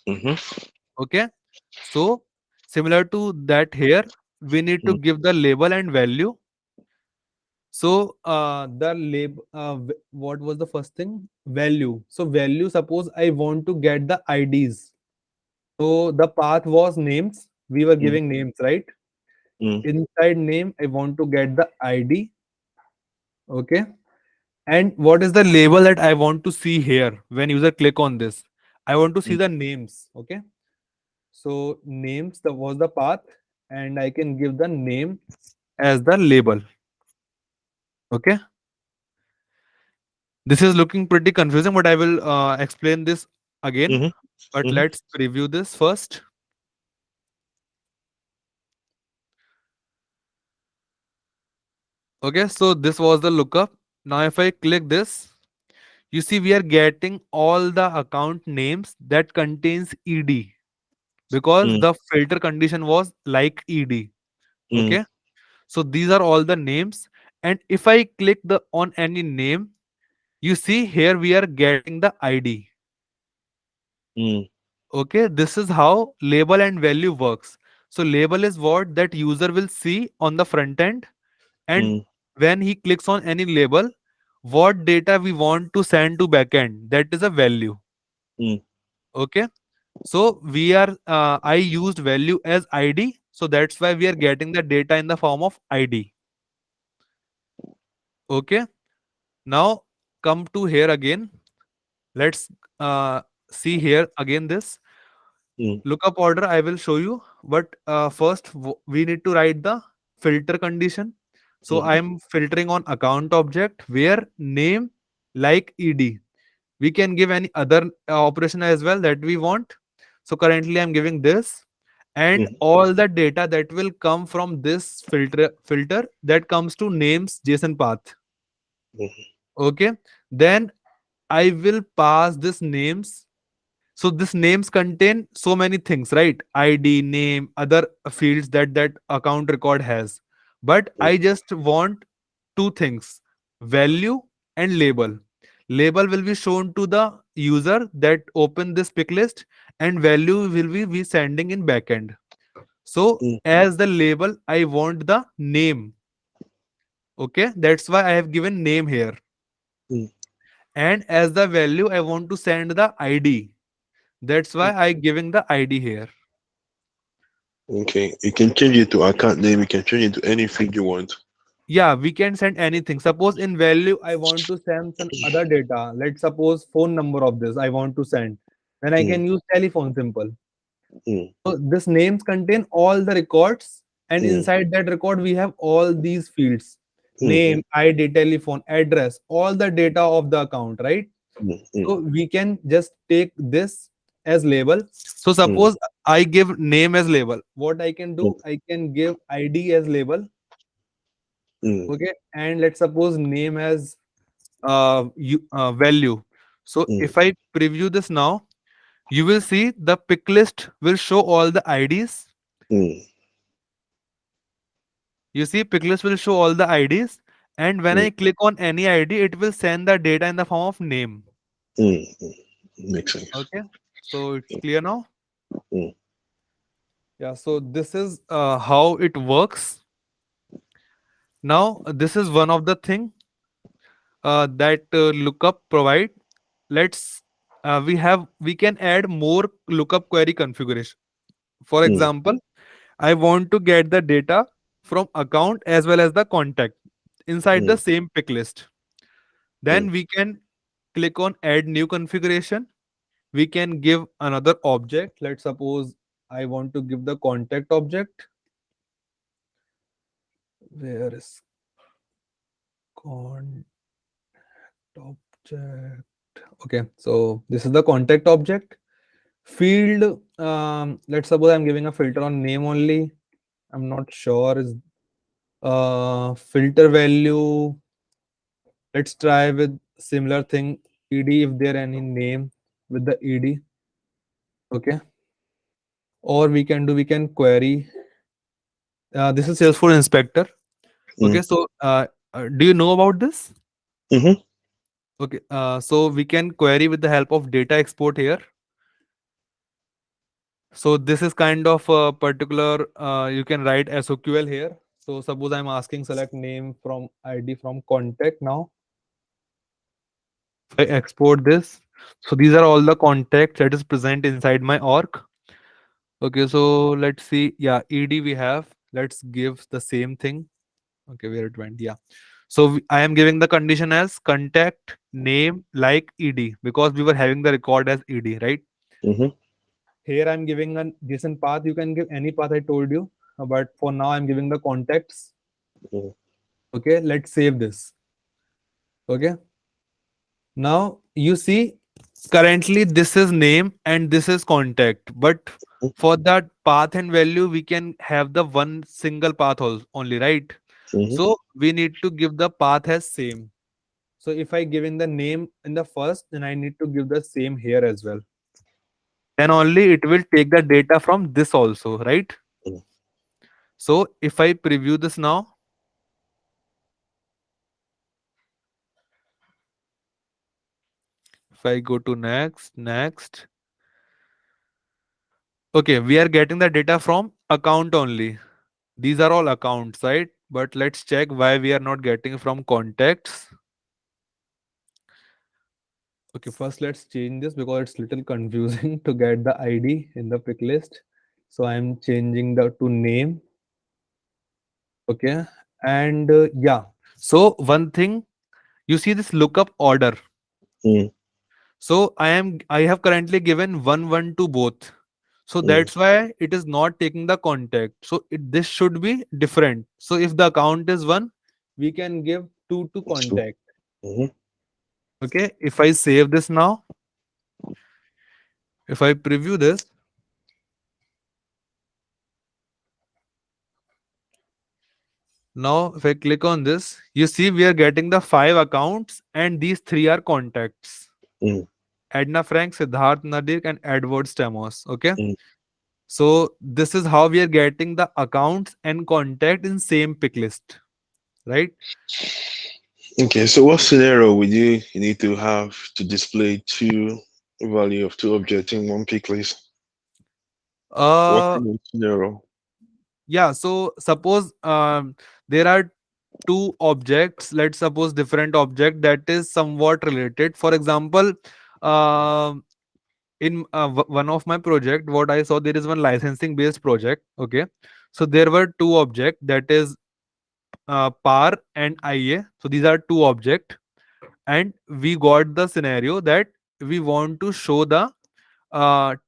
[SPEAKER 2] Mm-hmm.
[SPEAKER 1] Okay, so similar to that here, we need to give the label and value. So the what was the first thing? Value. So value, suppose I want to get the IDs. So the path was names. We were
[SPEAKER 2] Mm-hmm.
[SPEAKER 1] giving names, right?
[SPEAKER 2] Mm-hmm.
[SPEAKER 1] Inside name, I want to get the ID. Okay. And what is the label that I want to see here when user click on this? I want to see the names. Okay. So names that was the path, and I can give the name as the label. Okay. This is looking pretty confusing, but I will explain this again.
[SPEAKER 2] Mm-hmm.
[SPEAKER 1] But
[SPEAKER 2] Mm-hmm.
[SPEAKER 1] let's preview this first. Okay, so this was the lookup. Now, if I click this, you see we are getting all the account names that contains ED because the filter condition was like ED.
[SPEAKER 2] Mm-hmm.
[SPEAKER 1] Okay, so these are all the names, and if I click the on any name, you see here we are getting the ID.
[SPEAKER 2] Mm-hmm.
[SPEAKER 1] Okay, this is how label and value works. So label is what that user will see on the front end, and
[SPEAKER 2] Mm-hmm.
[SPEAKER 1] when he clicks on any label, what data we want to send to backend, that is a value. Okay, so we are I used value as ID, so that's why we are getting the data in the form of ID. Okay, now come to here again. Let's see here again this lookup order I will show you, but first we need to write the filter condition. So I
[SPEAKER 2] Mm-hmm.
[SPEAKER 1] am filtering on account object where name like ed. We can give any other operation as well that we want. So currently I'm giving this, and
[SPEAKER 2] Mm-hmm.
[SPEAKER 1] all the data that will come from this filter that comes to names JSON path. Okay, then I will pass this names. So this names contain so many things, right? ID, name, other fields that that account record has. But I just want two things: value and label. Label will be shown to the user that open this pick list, and value will be sending in backend. So as the label, I want the name. Okay, that's why I have given name here.
[SPEAKER 2] Mm-hmm.
[SPEAKER 1] And as the value, I want to send the ID. That's why I giving the ID here.
[SPEAKER 2] Okay, you can change it to account name. You can change it to any field you want.
[SPEAKER 1] Yeah, we can send anything. Suppose in value, I want to send some other data. Let's suppose phone number of this I want to send. Then I
[SPEAKER 2] Mm,
[SPEAKER 1] can use telephone simple.
[SPEAKER 2] mm,
[SPEAKER 1] So this names contain all the records, and
[SPEAKER 2] mm,
[SPEAKER 1] inside that record we have all these fields:
[SPEAKER 2] mm,
[SPEAKER 1] name, ID, telephone, address, all the data of the account, right?
[SPEAKER 2] mm, mm,
[SPEAKER 1] So we can just take this as label. So
[SPEAKER 2] mm,
[SPEAKER 1] suppose I give name as label. What I can
[SPEAKER 2] mm,
[SPEAKER 1] do, I can give ID as label.
[SPEAKER 2] mm,
[SPEAKER 1] Okay, and let's suppose name as value. So
[SPEAKER 2] mm,
[SPEAKER 1] if I preview this now, you will see the pick list will show all the IDs.
[SPEAKER 2] mm,
[SPEAKER 1] You see, pick list will show all the IDs, and when
[SPEAKER 2] mm,
[SPEAKER 1] I click on any ID, it will send the data in the form of name.
[SPEAKER 2] mm. Makes sense.
[SPEAKER 1] Okay, so it's clear now.
[SPEAKER 2] Mm,
[SPEAKER 1] Yeah, so this is how it works. Now, this is one of the thing that lookup provide. Let's we can add more lookup query configuration. For
[SPEAKER 2] mm,
[SPEAKER 1] example, I want to get the data from account as well as the contact inside the
[SPEAKER 2] mm,
[SPEAKER 1] same pick list.
[SPEAKER 2] mm,
[SPEAKER 1] Then we can click on add new configuration. We can give another object. Let's suppose I want to give the contact object. Where is contact object? Okay, so this is the contact object. Field, let's suppose I'm giving a filter on name only. I'm not sure is filter value. Let's try with similar thing ed if there any name with the ed. Okay, or we can query. This is Salesforce inspector. Okay,
[SPEAKER 2] mm,
[SPEAKER 1] so do you know about this?
[SPEAKER 2] mhm,
[SPEAKER 1] Okay, so we can query with the help of data export here. So this is kind of a particular, you can write SOQL here. So suppose I'm asking select name from ID from contact now. If I export this, so these are all the contacts that is present inside my org. Okay, so let's see. Yeah, ED we have. Let's give the same thing. Okay, where it went. Yeah. So I am giving the condition as contact name like ED because we were having the record as ED, right?
[SPEAKER 2] mhm,
[SPEAKER 1] Here I'm giving a JSON path. You can give any path I told you, but for now I'm giving the contacts.
[SPEAKER 2] mm,
[SPEAKER 1] Okay, let's save this. Okay, now you see currently this is name and this is contact, but for that path and value we can have the one single path only, right?
[SPEAKER 2] mhm,
[SPEAKER 1] So we need to give the path as same. So if I giving the name in the first, then I need to give the same here as well. Then only it will take the data from this also, right?
[SPEAKER 2] mm,
[SPEAKER 1] So if I preview this now, if I go to next, okay, we are getting the data from account only. These are all accounts, right? But let's check why we are not getting from contacts. Okay, first let's change this because it's little confusing to get the ID in the pick list. So I'm changing the to name. Okay, and yeah. So one thing, you see this lookup order.
[SPEAKER 2] mm,
[SPEAKER 1] So I have currently given 1 1 to both. So
[SPEAKER 2] mm.
[SPEAKER 1] that's why it is not taking the contact. So this should be different. So if the account is 1, we can give 2 to
[SPEAKER 2] So,
[SPEAKER 1] contact.
[SPEAKER 2] mhm,
[SPEAKER 1] Okay. If I save this now, if I preview this, now if I click on this, you see we are getting the 5 accounts and these 3 are contacts.
[SPEAKER 2] mm,
[SPEAKER 1] Edna Frank, Siddharth Nadir and Edward Stamos. Okay.
[SPEAKER 2] mm.
[SPEAKER 1] So this is how we are getting the accounts and contact in same pick list, right?
[SPEAKER 2] Okay, so what scenario would you need to have to display two value of two objects in one pick list? What
[SPEAKER 1] Uh
[SPEAKER 2] kind of scenario?
[SPEAKER 1] yeah, so suppose there are two objects, let's suppose different object that is somewhat related. For example, um in one of my project what I saw, there is one licensing based project. Okay, so there were two object that is par and ia. So these are two object, and we got the scenario that we want to show the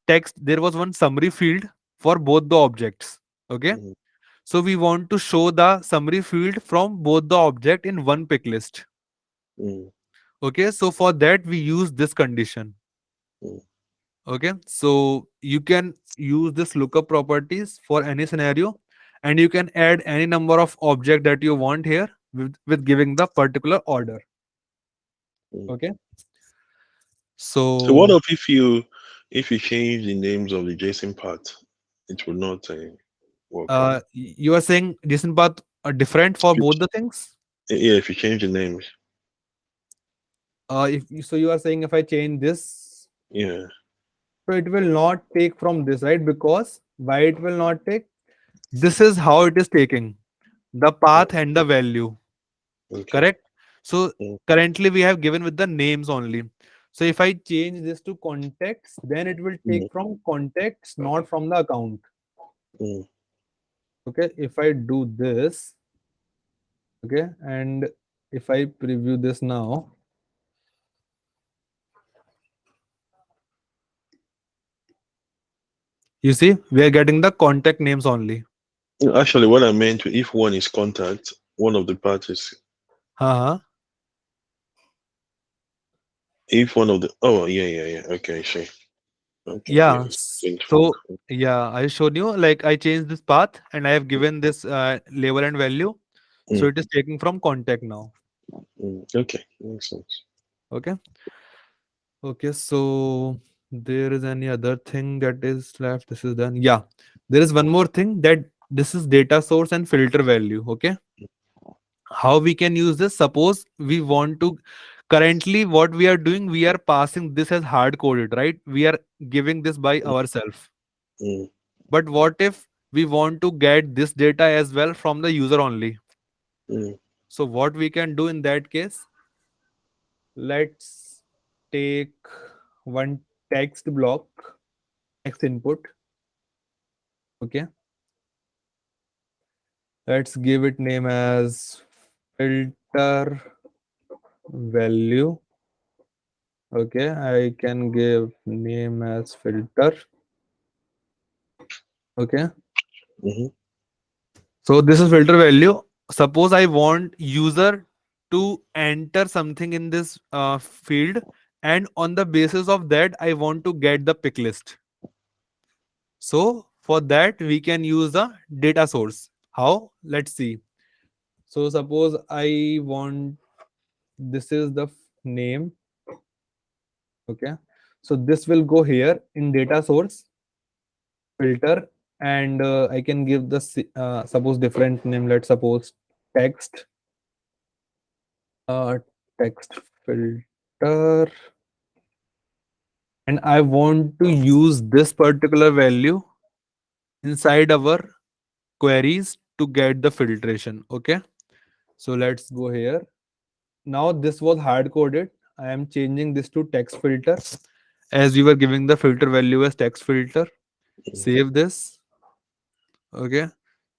[SPEAKER 1] text. There was one summary field for both the objects. Okay,
[SPEAKER 2] Mm,
[SPEAKER 1] so we want to show the summary field from both the object in one pick list.
[SPEAKER 2] mm,
[SPEAKER 1] Okay, so for that we use this condition.
[SPEAKER 2] mm,
[SPEAKER 1] Okay, so you can use this lookup properties for any scenario, and you can add any number of object that you want here. with giving the particular order.
[SPEAKER 2] mm.
[SPEAKER 1] Okay.
[SPEAKER 2] So what
[SPEAKER 1] So
[SPEAKER 2] if you change the names of the JSON part, it will not work, right?
[SPEAKER 1] you are saying JSON path are different for both the things.
[SPEAKER 2] Yeah, if you change the names.
[SPEAKER 1] So you are saying if I change this,
[SPEAKER 2] Yeah.
[SPEAKER 1] so it will not take from this, right? Because why it will not take? This is how it is taking the
[SPEAKER 2] Mm,
[SPEAKER 1] path and the value.
[SPEAKER 2] okay.
[SPEAKER 1] Correct. So
[SPEAKER 2] Mm,
[SPEAKER 1] currently we have given with the names only. So if I change this to context, then it will
[SPEAKER 2] mm,
[SPEAKER 1] take from context, not from the account.
[SPEAKER 2] mm,
[SPEAKER 1] Okay. If I do this, okay, and if I preview this now, you see we are getting the contact names only.
[SPEAKER 2] Actually, what I meant, if one is contact, one of the parties,
[SPEAKER 1] Uh-huh.
[SPEAKER 2] if one of the, oh, yeah, yeah, yeah. Okay, sure. Okay, yeah,
[SPEAKER 1] Yeah.
[SPEAKER 2] it's going to work.
[SPEAKER 1] So yeah, I showed you like I changed this path and I have given this label and value. So
[SPEAKER 2] Mm,
[SPEAKER 1] it is taking from contact now.
[SPEAKER 2] okay, makes sense.
[SPEAKER 1] Okay. Okay. So there is any other thing that is left. This is done. Yeah. There is one more thing that this is data source and filter value. Okay. How we can use this? Suppose we want to currently what we are doing, we are passing this as hard coded, right? We are giving this by
[SPEAKER 2] Mm,
[SPEAKER 1] ourselves.
[SPEAKER 2] mm,
[SPEAKER 1] But what if we want to get this data as well from the user only?
[SPEAKER 2] mm,
[SPEAKER 1] So what we can do in that case, let's take one text block, text input. Okay. Let's give it name as filter value. Okay. I can give name as filter. Okay.
[SPEAKER 2] mhm,
[SPEAKER 1] So this is filter value. Suppose I want user to enter something in this field, and on the basis of that, I want to get the pick list. So for that, we can use the data source. How? Let's see. So suppose I want this is the name. Okay. So this will go here in data source filter, and I can give the suppose different name. Let's suppose text uh, text filter, and I want to use this particular value inside our queries to get the filtration. Okay, so let's go here. Now this was hard coded. I am changing this to text filter as we were giving the filter value as text filter.
[SPEAKER 2] mm.
[SPEAKER 1] Save this. Okay,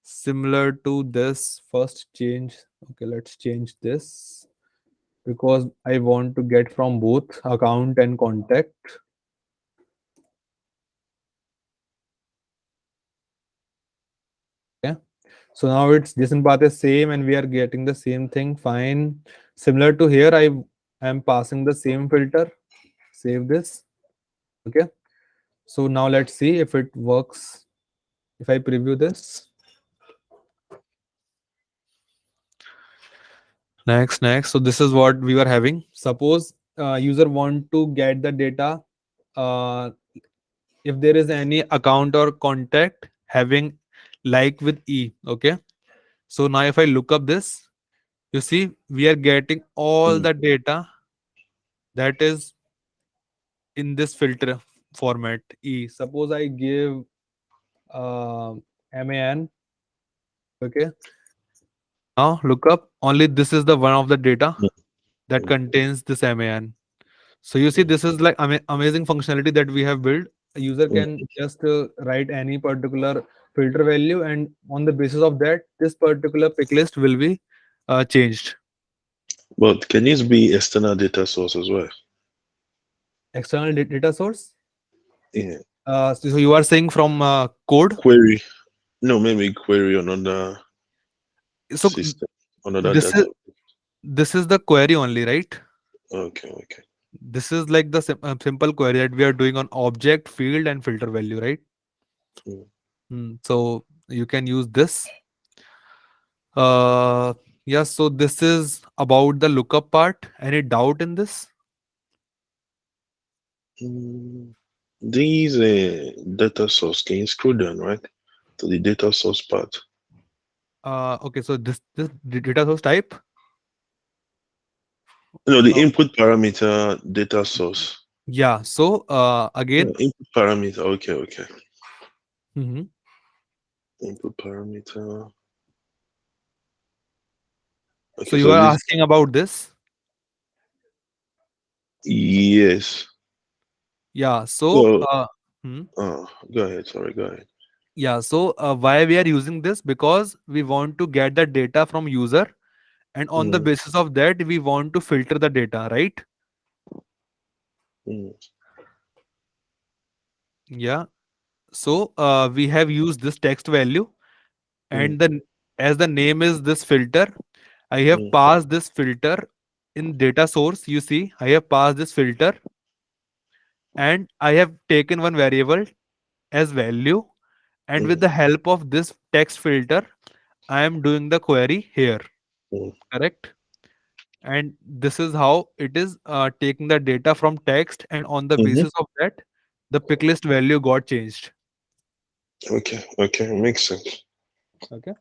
[SPEAKER 1] similar to this first change. Okay, let's change this because I want to get from both account and contact. Okay. So now it's JSON path is same and we are getting the same thing. Fine. Similar to here, I am passing the same filter. Save this. Okay. So now let's see if it works. If I preview this. Next. So this is what we were having. Suppose user want to get the data. Uh, if there is any account or contact having like with E. Okay. So now if I look up this, you see we are getting all
[SPEAKER 2] Mm,
[SPEAKER 1] the data that is in this filter format E. Suppose I give uh, MAN. Okay. Now look up. Only this is the one of the data
[SPEAKER 2] mm,
[SPEAKER 1] that
[SPEAKER 2] mm,
[SPEAKER 1] contains this MAN. So you see,
[SPEAKER 2] mm,
[SPEAKER 1] this is like amazing functionality that we have built. A user
[SPEAKER 2] mm.
[SPEAKER 1] can just write any particular filter value, and on the basis of that, this particular pick list will be changed.
[SPEAKER 2] But can this be external data source as well?
[SPEAKER 1] External data source.
[SPEAKER 2] Yeah.
[SPEAKER 1] So you are saying from code.
[SPEAKER 2] Query. No, maybe query on another
[SPEAKER 1] So
[SPEAKER 2] system, another
[SPEAKER 1] this is
[SPEAKER 2] data.
[SPEAKER 1] this is the query only, right?
[SPEAKER 2] Okay, okay.
[SPEAKER 1] This is like the simple query that we are doing on object, field, and filter value, right?
[SPEAKER 2] Mm,
[SPEAKER 1] So you can use this. Uh, Yeah, so this is about the lookup part. Any doubt in this?
[SPEAKER 2] Mm, these data source, can you scroll down, right? To the data source part.
[SPEAKER 1] Okay, so this data source type.
[SPEAKER 2] No, the
[SPEAKER 1] Uh,
[SPEAKER 2] input parameter data source.
[SPEAKER 1] yeah. So
[SPEAKER 2] Yeah,
[SPEAKER 1] again,
[SPEAKER 2] input parameter. Okay, okay.
[SPEAKER 1] mhm.
[SPEAKER 2] Input parameter.
[SPEAKER 1] So
[SPEAKER 2] Okay,
[SPEAKER 1] you
[SPEAKER 2] so
[SPEAKER 1] are
[SPEAKER 2] this,
[SPEAKER 1] asking about this.
[SPEAKER 2] yes.
[SPEAKER 1] Yeah. So
[SPEAKER 2] So,
[SPEAKER 1] hmm.
[SPEAKER 2] go ahead. Sorry, go ahead.
[SPEAKER 1] Yeah. So why we are using this? Because we want to get the data from user, and on the
[SPEAKER 2] Mm,
[SPEAKER 1] basis of that, we want to filter the data, right?
[SPEAKER 2] mm,
[SPEAKER 1] Yeah. So we have used this text value,
[SPEAKER 2] mm,
[SPEAKER 1] and then as the name is this filter, I have
[SPEAKER 2] mm,
[SPEAKER 1] passed this filter in data source. You see, I have passed this filter, and I have taken one variable as value, and with
[SPEAKER 2] mm,
[SPEAKER 1] the help of this text filter, I am doing the query here.
[SPEAKER 2] mm.
[SPEAKER 1] Correct? And this is how it is taking the data from text, and on the
[SPEAKER 2] Mm-hmm.
[SPEAKER 1] basis of that, the pick list value got changed.
[SPEAKER 2] Okay, okay, makes sense.
[SPEAKER 1] Okay.